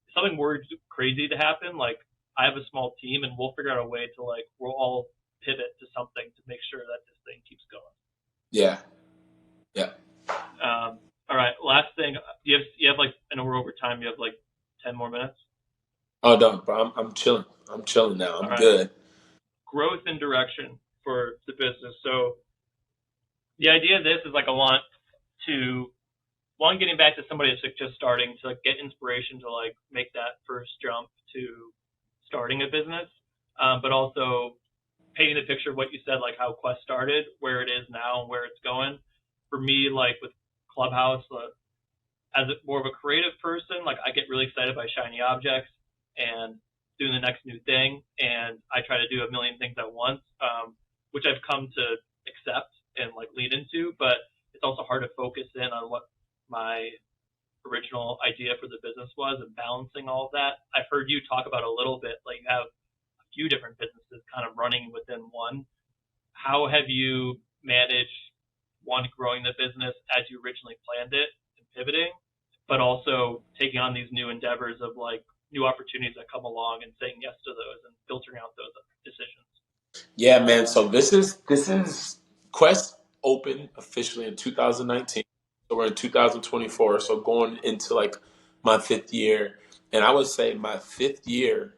if something were crazy to happen, like I have a small team and we'll figure out a way to like we'll all pivot to something to make sure that this thing keeps going. Yeah. Yeah. All right, last thing. You have like, I know we're over time. You have like 10 more minutes. Oh, no, but I'm chilling. I'm chilling now. All I'm right, good. growth and direction for the business. So the idea of this is like I want to one, getting back to somebody that's like just starting to like get inspiration to like make that first jump to starting a business, but also painting the picture of what you said, like how Quest started, where it is now, and where it's going. For me, like with Clubhouse, as more of a creative person, like I get really excited by shiny objects and doing the next new thing, and I try to do a million things at once, which I've come to accept and like lead into. But it's also hard to focus in on what my original idea for the business was and balancing all of that. I've heard you talk about a little bit, like you have a few different businesses kind of running within one. How have you managed one, growing the business as you originally planned it and pivoting, but also taking on these new endeavors of like new opportunities that come along and saying yes to those and filtering out those decisions? Yeah, man. So this is Quest opened officially in 2019. So we're in 2024. So going into like my fifth year, and I would say my fifth year,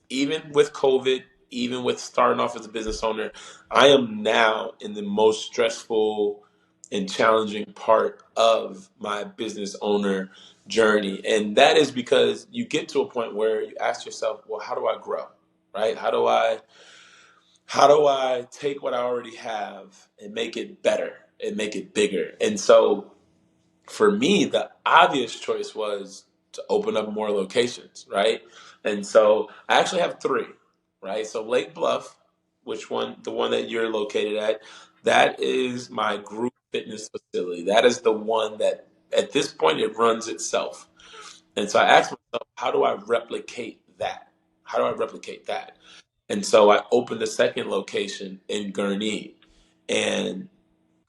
even with COVID, even with starting off as a business owner, I am now in the most stressful and challenging part of my business owner journey. And that is because you get to a point where you ask yourself, well, how do I grow? Right? how do I take what I already have and make it better and make it bigger? And so for me, the obvious choice was to open up more locations, right? And so I actually have three, right? So Lake Bluff, which one, the one that you're located at, that is my group fitness facility. That is the one that at this point it runs itself. And so I asked myself, how do I replicate that? How do I replicate that? And so I opened a second location in Gurnee, and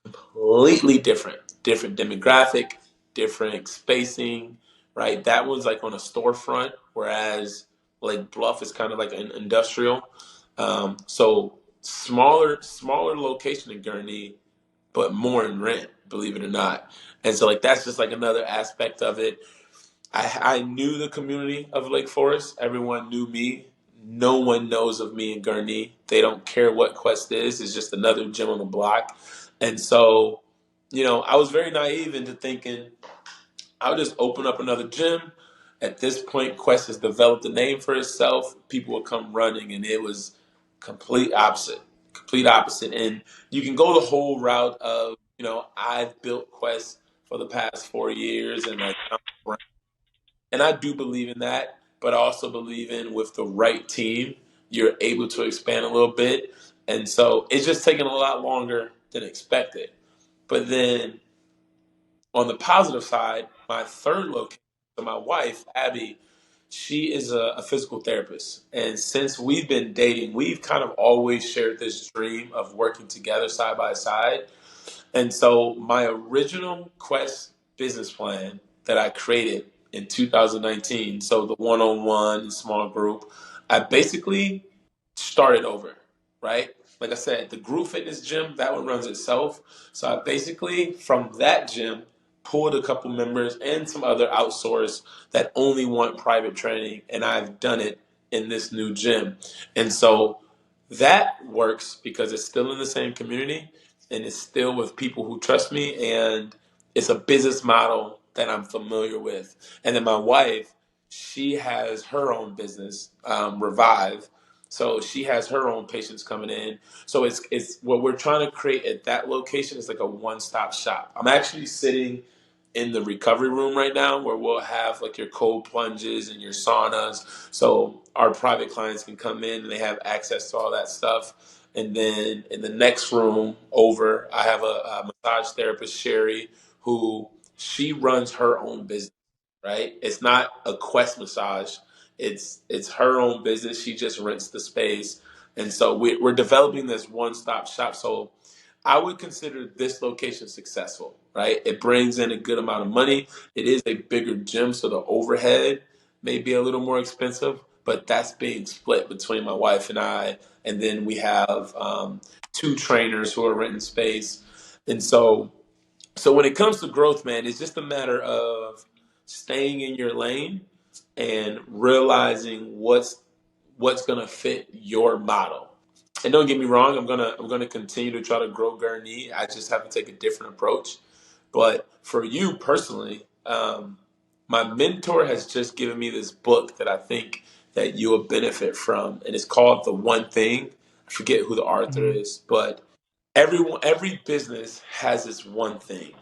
completely different demographic, different spacing, right? That one's like on a storefront, whereas like Bluff is kind of like an industrial. So smaller location in Gurnee, but more in rent, believe it or not. And so like that's just like another aspect of it. I knew the community of Lake Forest. Everyone knew me. No one knows of me in Gurnee. They don't care what Quest is. It's just another gym on the block. And so, I was very naive into thinking I'll just open up another gym. At this point, Quest has developed a name for itself. People will come running, and it was complete opposite. Complete opposite. And you can go the whole route of, I've built Quest for the past 4 years, and like and I do believe in that, but I also believe in with the right team, you're able to expand a little bit. And so it's just taking a lot longer than expected. But then on the positive side, my third location, so my wife, Abby, she is a physical therapist. And since we've been dating, we've kind of always shared this dream of working together side by side. And so my original Quest business plan that I created in 2019, so the one-on-one small group, I basically started over, right? Like I said, the group fitness gym, that one runs itself. So I basically, from that gym, pulled a couple members and some other outsourced that only want private training, and I've done it in this new gym. And so that works because it's still in the same community and it's still with people who trust me, and it's a business model that I'm familiar with. And then my wife, she has her own business, Revive. So she has her own patients coming in. So it's what we're trying to create at that location is like a one-stop shop. I'm actually sitting in the recovery room right now where we'll have like your cold plunges and your saunas. So our private clients can come in and they have access to all that stuff. And then in the next room over, I have a massage therapist, Sherry, who she runs her own business, right? It's not a Quest massage. It's her own business. She just rents the space. And so we're developing this one-stop shop. So I would consider this location successful, right? It brings in a good amount of money. It is a bigger gym, so the overhead may be a little more expensive, but that's being split between my wife and I. And then we have two trainers who are renting space. And so when it comes to growth, man, it's just a matter of staying in your lane and realizing what's gonna fit your model. And don't get me wrong, I'm gonna continue to try to grow Gurney. I just have to take a different approach. But for you personally, my mentor has just given me this book that I think that you will benefit from, and it's called The One Thing. I forget who the author Mm-hmm. is, but every business has this one thing,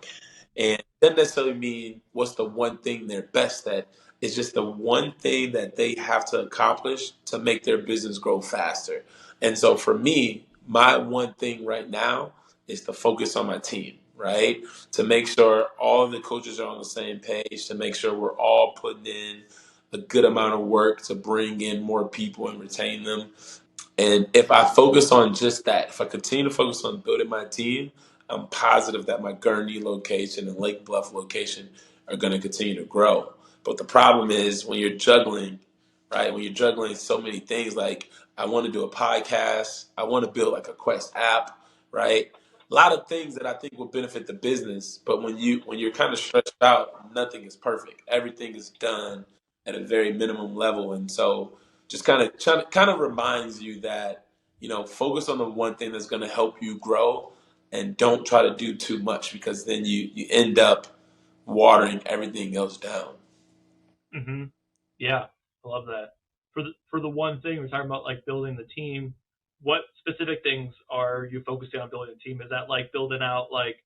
and it doesn't necessarily mean what's the one thing they're best at. It's just the one thing that they have to accomplish to make their business grow faster. And so for me, my one thing right now is to focus on my team, right? To make sure all of the coaches are on the same page, to make sure we're all putting in a good amount of work to bring in more people and retain them. And if I focus on just that, if I continue to focus on building my team, I'm positive that my Gurney location and Lake Bluff location are going to continue to grow. But the problem is when you're juggling, right? When you're juggling so many things, like I want to do a podcast, I want to build like a Quest app, right? A lot of things that I think will benefit the business, but when you're kind of stretched out, nothing is perfect. Everything is done at a very minimum level, and so just kind of reminds you that focus on the one thing that's going to help you grow, and don't try to do too much because then you end up watering everything else down. Mm-hmm. Yeah, I love that. For the one thing we're talking about, like building the team. what specific things are you focusing on building a team? Is that like building out like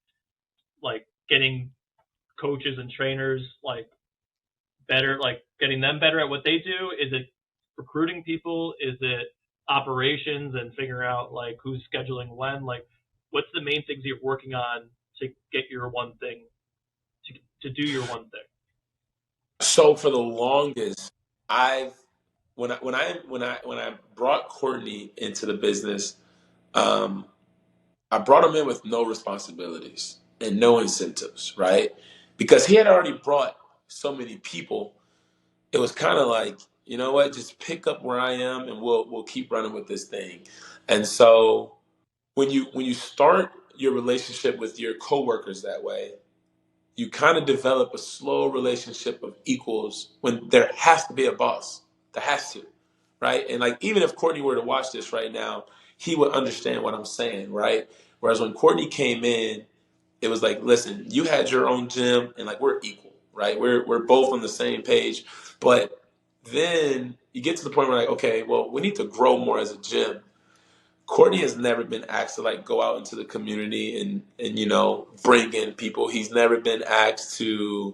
getting coaches and trainers like better, like getting them better at what they do? Is it recruiting people? Is it operations and figuring out like who's scheduling when? Like, what's the main things you're working on to get your one thing to do your one thing? So for the longest, I've when I brought Courtney into the business, um, I brought him in with no responsibilities and no incentives, right? Because he had already brought so many people. It was kind of like, you know what, just pick up where I am and we'll keep running with this thing. And so when you start your relationship with your coworkers that way, you kind of develop a slow relationship of equals when there has to be a boss. There has to, right? And like even if Courtney were to watch this right now, he would understand what I'm saying, right? Whereas when Courtney came in, it was like, listen, you had your own gym, and like we're equal, right? We're both on the same page. But then you get to the point where like, okay, well, we need to grow more as a gym. Courtney has never been asked to like go out into the community and bring in people. He's never been asked to,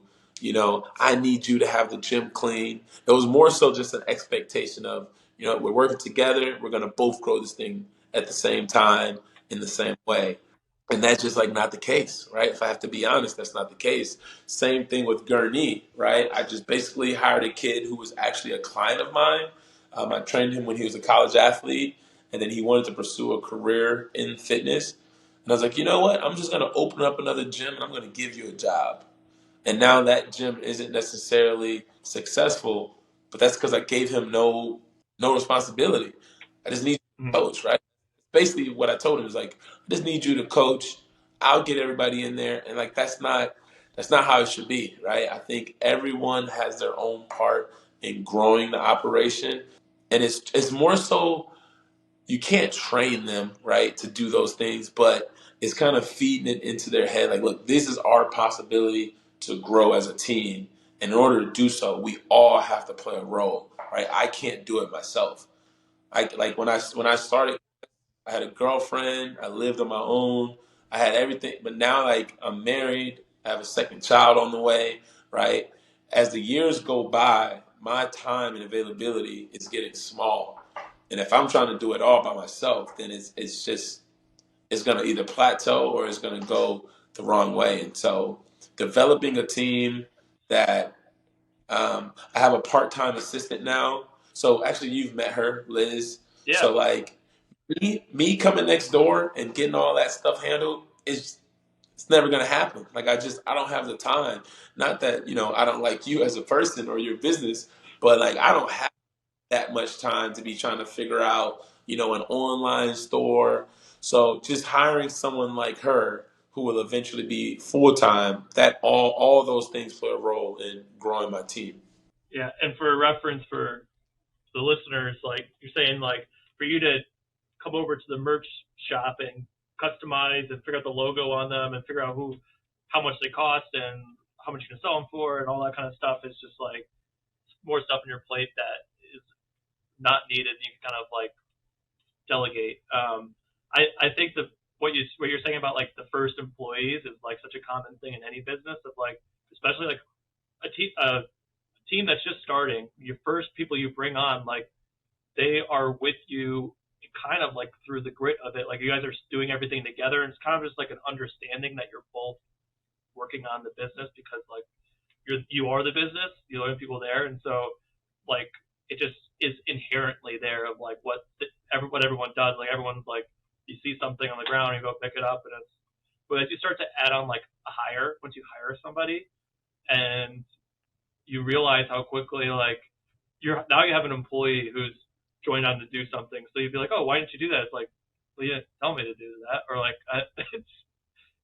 I need you to have the gym clean. It was more so just an expectation of, we're working together. We're gonna both grow this thing at the same time in the same way. And that's just like not the case, right? If I have to be honest, that's not the case. Same thing with Gurney, right? I just basically hired a kid who was actually a client of mine. I trained him when he was a college athlete, and then he wanted to pursue a career in fitness. And I was like, you know what? I'm just going to open up another gym and I'm going to give you a job. And now that gym isn't necessarily successful, but that's because I gave him no responsibility. I just need you to Mm-hmm. coach, right? Basically what I told him is like, I just need you to coach. I'll get everybody in there. And like that's not how it should be, right? I think everyone has their own part in growing the operation. And it's more so you can't train them, right, to do those things, but it's kind of feeding it into their head like, look, this is our possibility to grow as a team. And in order to do so, we all have to play a role, right? I can't do it myself. I like when I started, I had a girlfriend, I lived on my own, I had everything, but now like I'm married, I have a second child on the way, right? As the years go by, my time and availability is getting small. And if I'm trying to do it all by myself, then it's gonna either plateau or it's gonna go the wrong way. And so developing a team that I have a part-time assistant now. So actually you've met her, Liz. Yeah. So like me coming next door and getting all that stuff handled is it's never gonna happen. Like I don't have the time. Not that, I don't like you as a person or your business, but like I don't have that much time to be trying to figure out, an online store. So just hiring someone like her who will eventually be full time, that all those things play a role in growing my team. Yeah. And for reference for the listeners, like you're saying, like for you to come over to the merch shop and customize and figure out the logo on them and figure out how much they cost and how much you can sell them for and all that kind of stuff is just like more stuff on your plate that is not needed. You can kind of like delegate. I think what you're saying about like the first employees is like such a common thing in any business of like, especially like a team that's just starting, your first people you bring on, like they are with you kind of like through the grit of it. Like you guys are doing everything together, and it's kind of just like an understanding that you're both working on the business because like you are the business, you know, people there, and so like it just is inherently there of like what everyone does. Like everyone's like you see something on the ground, you go pick it up, and it's but as you start to add on like a hire, once you hire somebody, and you realize how quickly like now you have an employee who's joined on to do something. So you'd be like, oh, why didn't you do that? It's like, well, you didn't tell me to do that, or like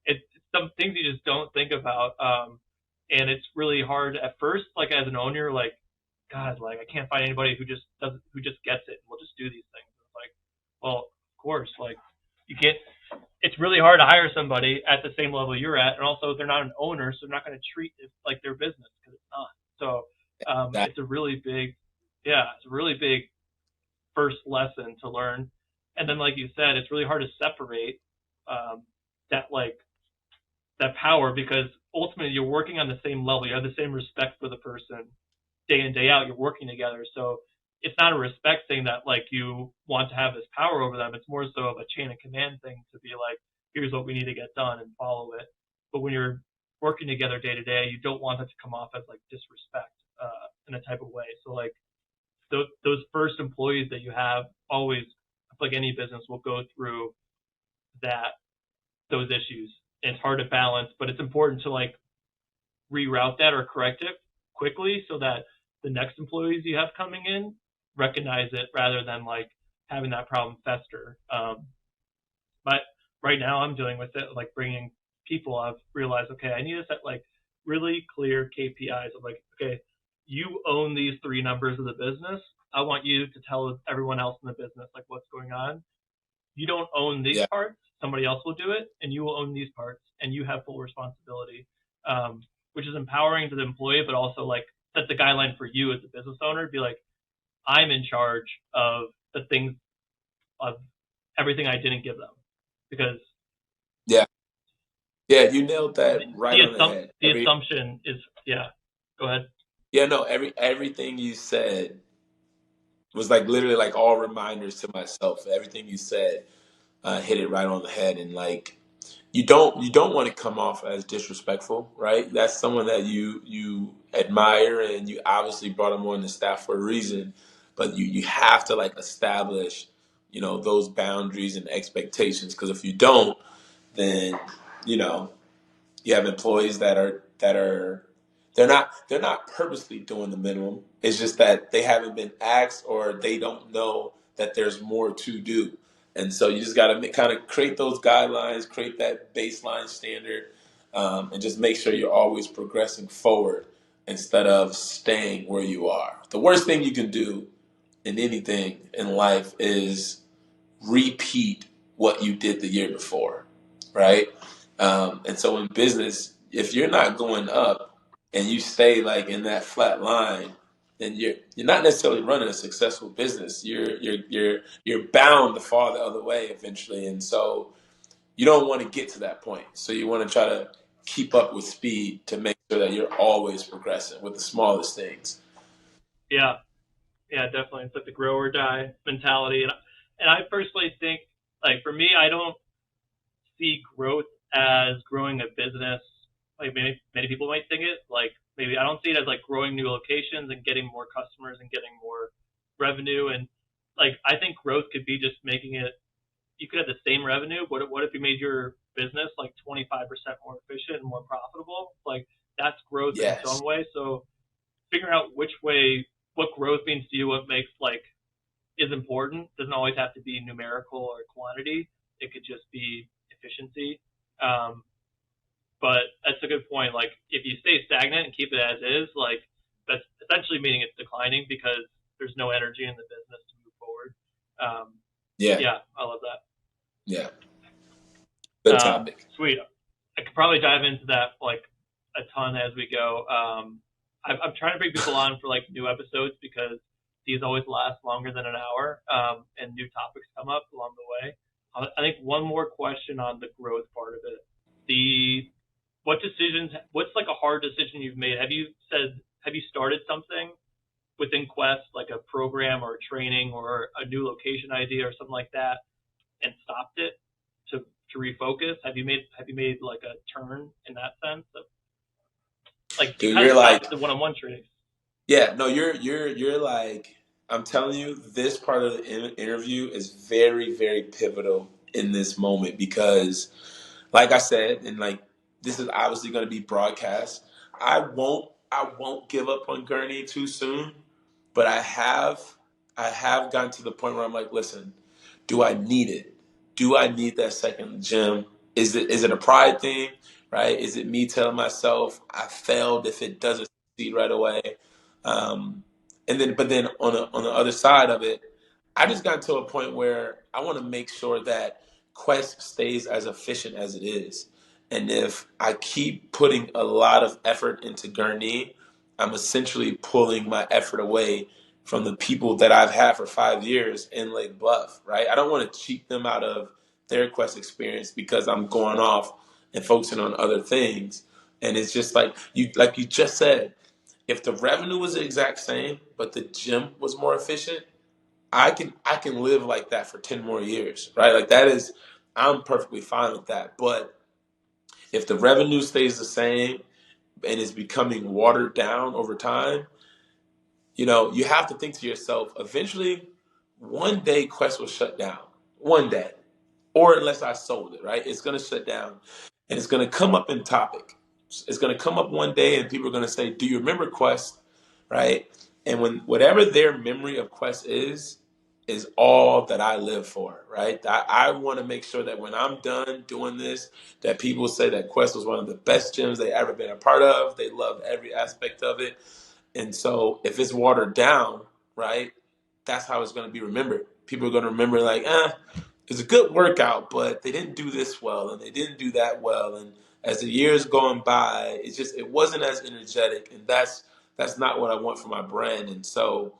it's some things you just don't think about. And it's really hard at first, like as an owner, like God, like I can't find anybody who just gets it and will just do these things. It's like, well, of course, like you can't. It's really hard to hire somebody at the same level you're at, and also they're not an owner, so they're not going to treat it like their business because it's not. So That it's a really big, yeah, it's a really big first lesson to learn. And then, like you said, it's really hard to separate that that power, because ultimately you're working on the same level. You have the same respect for the person day in, day out. You're working together. So it's not a respect thing that like you want to have this power over them. It's more so of a chain of command thing to be like, here's what we need to get done and follow it. But when you're working together day to day, you don't want that to come off as like disrespect in a type of way. So like those first employees that you have always, like any business, will go through those issues. And it's hard to balance, but it's important to like reroute that or correct it quickly so that the next employees you have coming in recognize it rather than like having that problem fester. But right now I'm dealing with it, like bringing people. I've realized, okay, I need to set like really clear KPIs of like, okay, you own these three numbers of the business. I want you to tell everyone else in the business like what's going on. You don't own these Yeah. parts. Somebody else will do it, and you will own these parts, and you have full responsibility, which is empowering to the employee, but also like set the guideline for you as a business owner. Be like, I'm in charge of the things, of everything I didn't give them, because Yeah. Yeah. You nailed the, that right on the head. the assumption is, yeah. Go ahead. Yeah, no, everything you said was like literally like all reminders to myself. Everything you said hit it right on the head, and like you don't want to come off as disrespectful, right? That's someone that you admire, and you obviously brought them on the staff for a reason, but you have to like establish, those boundaries and expectations, because if you don't, then you know you have employees that are they're not purposely doing the minimum. It's just that they haven't been asked, or they don't know that there's more to do. And so you just got to kind of create those guidelines, create that baseline standard, and just make sure you're always progressing forward instead of staying where you are. The worst thing you can do in anything in life is repeat what you did the year before, right? And so in business, if you're not going up and you stay like in that flat line, then you're not necessarily running a successful business. You're bound to fall the other way eventually, and so you don't want to get to that point. So you want to try to keep up with speed to make sure that you're always progressing with the smallest things. Yeah, yeah, definitely. It's like the grow or die mentality, and I personally think, like for me, I don't see growth as growing a business. Like many people might think it. Like maybe I don't see it as like growing new locations and getting more customers and getting more revenue. And like I think growth could be just making it. You could have the same revenue, but what if you made your business like 25% more efficient and more profitable? Like that's growth in its Yes. own way. So figuring out what growth means to you, what makes like is important. Doesn't always have to be numerical or quantity. It could just be efficiency. Um, but that's a good point. Like if you stay stagnant and keep it as is, like that's essentially meaning it's declining because there's no energy in the business to move forward. Um, Yeah. yeah, I love that. Yeah. Good topic. Sweet. I could probably dive into that like a ton as we go. I'm trying to bring people on for like new episodes because these always last longer than an hour, and new topics come up along the way. I think one more question on the growth part of it. What's like a hard decision you've made? Have you started something within Quest, like a program or a training or a new location idea or something like that, and stopped it to refocus? Have you made like a turn in that sense of like you Dude, kind you're of stopped like, the one-on-one training? yeah, no, you're like, I'm telling you, this part of the interview is very, very pivotal in this moment because, like I said, and like this is obviously going to be broadcast. I won't give up on Gurney too soon, but I have gotten to the point where I'm like, listen, do I need it? Do I need that second gym? Is it a pride thing, right? Is it me telling myself I failed if it doesn't succeed right away? Um, but then on the other side of it, I just got to a point where I want to make sure that Quest stays as efficient as it is. And if I keep putting a lot of effort into Gurney, I'm essentially pulling my effort away from the people that I've had for 5 years in Lake Bluff, right? I don't want to cheat them out of their Quest experience because I'm going off and focusing on other things. And it's just like you just said, if the revenue was the exact same, but the gym was more efficient, I can live like that for 10 more years, right? Like that is, I'm perfectly fine with that. But if the revenue stays the same and is becoming watered down over time, you have to think to yourself, eventually, one day Quest will shut down. One day. Or unless I sold it, right? It's going to shut down. And it's going to come up in topic. It's going to come up one day and people are going to say, do you remember Quest? Right? And when whatever their memory of Quest is all that I live for, right? I want to make sure that when I'm done doing this, that people say that Quest was one of the best gyms they ever been a part of. They loved every aspect of it. And so if it's watered down, right, that's how it's going to be remembered. People are going to remember like, it's a good workout, but they didn't do this well and they didn't do that well. And as the years going by, it wasn't as energetic, and that's not what I want for my brand. And so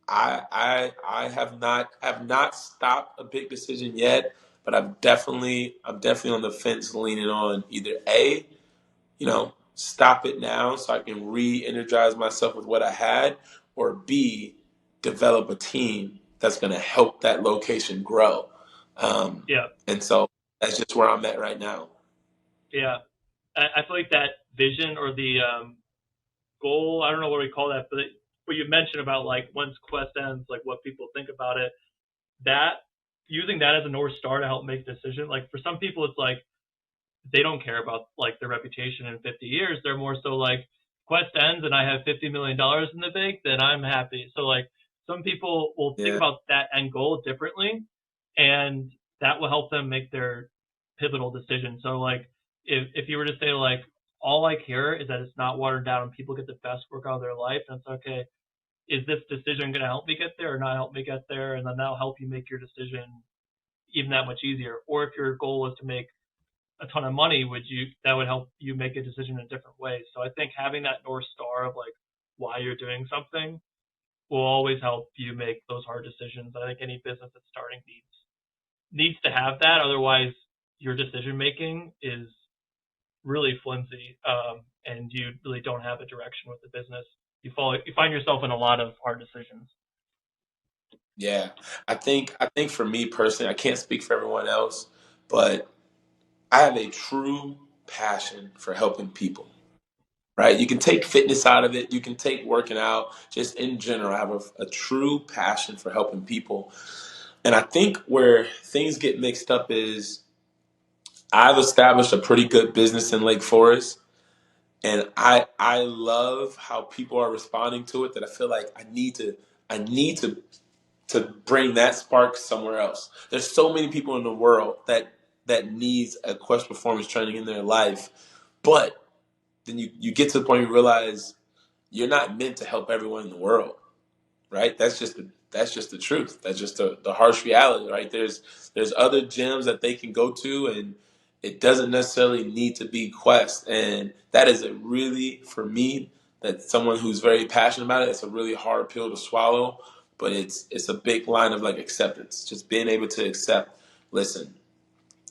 I have not stopped a big decision yet, but I'm definitely on the fence leaning on either stop it now so I can re-energize myself with what I had, or B, develop a team that's going to help that location grow. Yeah, And so that's just where I'm at right now. yeah. I feel like that vision or the goal, I don't know what we call that, but what you mentioned about like once Quest ends, like what people think about it, that using that as a North Star to help make a decision. Like for some people, it's like they don't care about like their reputation in 50 years. They're more so like Quest ends and I have $50 million in the bank, then I'm happy. So like some people will think Yeah. about that end goal differently, and that will help them make their pivotal decision. So like if you were to say like all I care is that it's not watered down and people get the best work out of their life, and it's okay. Is this decision going to help me get there or not help me get there? And then that'll help you make your decision even that much easier. Or if your goal is to make a ton of money, that would help you make a decision in a different way. So I think having that North Star of like why you're doing something will always help you make those hard decisions. I think any business that's starting needs to have that. Otherwise, your decision making is really flimsy, and you really don't have a direction with the business. You find yourself in a lot of hard decisions. Yeah. I think for me personally, I can't speak for everyone else, but I have a true passion for helping people. Right? You can take fitness out of it. You can take working out. Just in general, I have a true passion for helping people. And I think where things get mixed up is I've established a pretty good business in Lake Forest, and I love how people are responding to it. That I feel like I need to bring that spark somewhere else. There's so many people in the world that needs a Quest performance training in their life, but then you get to the point where you realize you're not meant to help everyone in the world, right? That's just the truth. That's just the harsh reality, right? There's other gyms that they can go to, and it doesn't necessarily need to be Quest. And that is a really, for me, that someone who's very passionate about it, it's a really hard pill to swallow, but it's a big line of like acceptance. Just being able to accept, listen,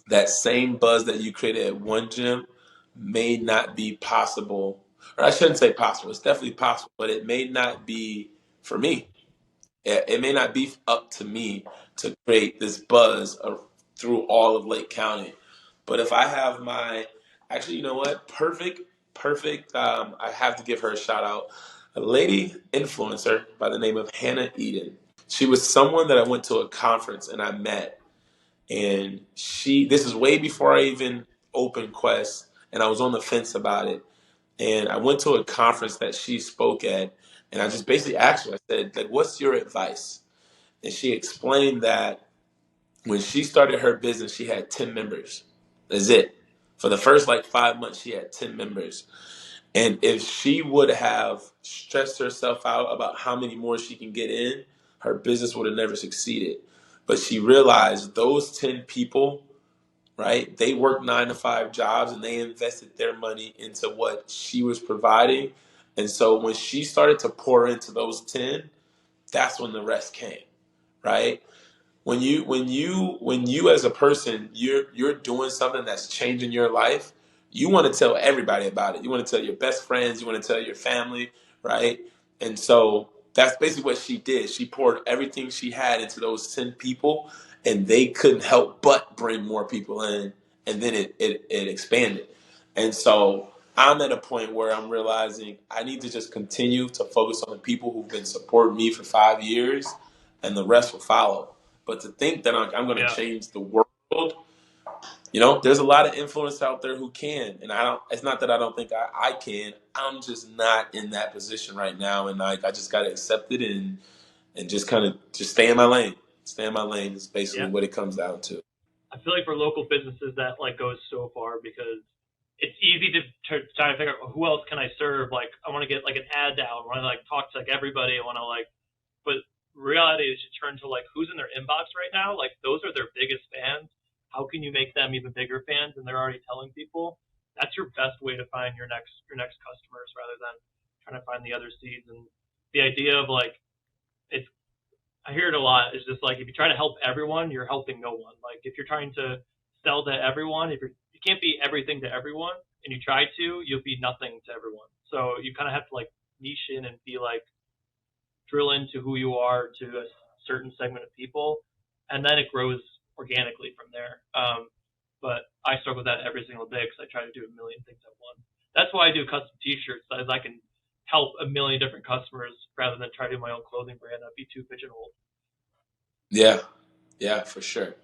that same buzz that you created at one gym may not be possible, or I shouldn't say possible. It's definitely possible, but it may not be for me. It may not be up to me to create this buzz through all of Lake County. But if I have actually, you know what? Perfect. I have to give her a shout out. A lady influencer by the name of Hannah Eden. She was someone that I went to a conference and I met, and this is way before I even opened Quest, and I was on the fence about it. And I went to a conference that she spoke at, and I just basically asked her, I said, like, what's your advice? And she explained that when she started her business, she had 10 members. That's it. For the first like 5 months, she had 10 members. And if she would have stressed herself out about how many more she can get in, her business would have never succeeded. But she realized those 10 people, right? They worked 9 to 5 jobs and they invested their money into what she was providing. And so when she started to pour into those 10, that's when the rest came, right? When you as a person, you're doing something that's changing your life, you want to tell everybody about it. You want to tell your best friends, you want to tell your family, right? And so that's basically what she did. She poured everything she had into those 10 people, and they couldn't help but bring more people in, and then it expanded. And so I'm at a point where I'm realizing I need to just continue to focus on the people who've been supporting me for 5 years, and the rest will follow. But to think that I'm going to Yeah. change the world, there's a lot of influence out there who can, and I don't. It's not that I don't think I can. I'm just not in that position right now, and I just got to accept it and just kind of just stay in my lane. Stay in my lane is basically Yeah. what it comes down to. I feel like for local businesses that like goes so far because it's easy to try to figure out who else can I serve. Like I want to get like an ad down. I want to like talk to like everybody. I want to like, but reality is you turn to like who's in their inbox right now. Like those are their biggest fans. How can you make them even bigger fans? And they're already telling people. That's your best way to find your next customers rather than trying to find the other seeds. And the idea of like it's I hear it a lot. It's just like if you try to help everyone, you're helping no one. Like if you're trying to sell to everyone, you can't be everything to everyone, and you try to, you'll be nothing to everyone. So you kind of have to like niche in and be like drill into who you are to a certain segment of people, and then it grows organically from there. But I struggle with that every single day because I try to do a million things at once. That's why I do custom T-shirts, as I can help a million different customers rather than try to do my own clothing brand. I'd be too pigeonholed. Yeah, yeah, for sure.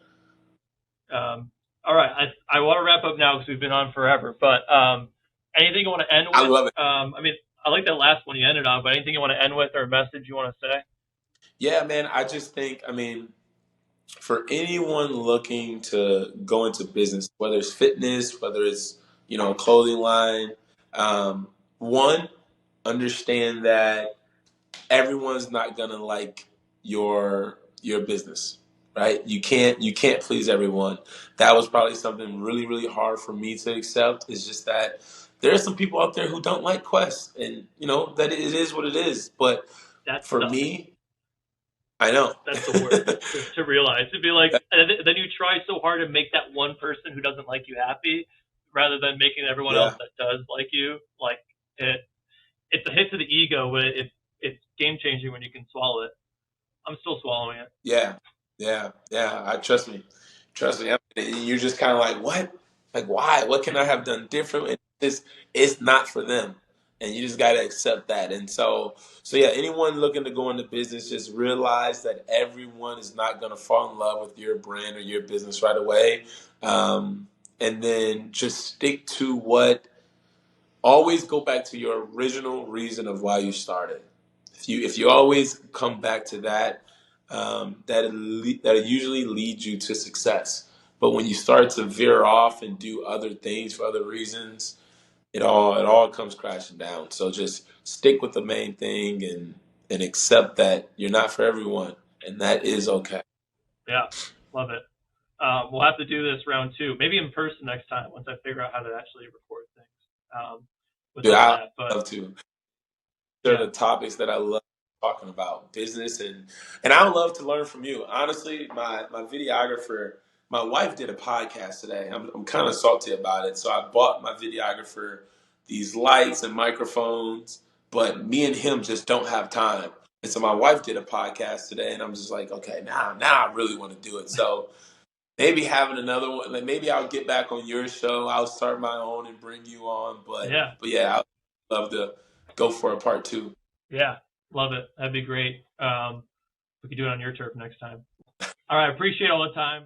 All right, I want to wrap up now because we've been on forever. But anything you want to end I with? love it. I mean, I like that last one you ended on. But anything you want to end with or a message you want to say? Yeah, man. I just think, I mean, for anyone looking to go into business, whether it's fitness, whether it's clothing line, one, understand that everyone's not gonna like your business, right? You can't please everyone. That was probably something really really hard for me to accept. It's just that there are some people out there who don't like Quest, and that it is what it is. But That for sucks. me, I know. That's the worst to realize. To be like, and then you try so hard to make that one person who doesn't like you happy, rather than making everyone else Yeah. that does like you. Like it, it's a hit to the ego, but it's game changing when you can swallow it. I'm still swallowing it. Yeah, yeah. I trust me. And you're just kind of like, what? Like, why? What can I have done different? It's not for them, and you just got to accept that. And so yeah. Anyone looking to go into business, just realize that everyone is not going to fall in love with your brand or your business right away. And then just stick to what. Always go back to your original reason of why you started. If you always come back to that, that usually leads you to success. But when you start to veer off and do other things for other reasons, it all comes crashing down. So just stick with the main thing and accept that you're not for everyone, and that is okay. Yeah, love it. We'll have to do this round two, maybe in person next time once I figure out how to actually record things with Dude, all I that. But love to. Are yeah, the topics that I love talking about, business, and I would love to learn from you. Honestly, my videographer, my wife did a podcast today. I'm kind of salty about it, so I bought my videographer these lights and microphones, but me and him just don't have time. And so my wife did a podcast today, and I'm just like, okay, now I really want to do it. So maybe having another one, like maybe I'll get back on your show. I'll start my own and bring you on, but yeah, but yeah, I'd love to go for a part two. yeah, love it. That'd be great. We could do it on your turf next time. All right, appreciate all the time.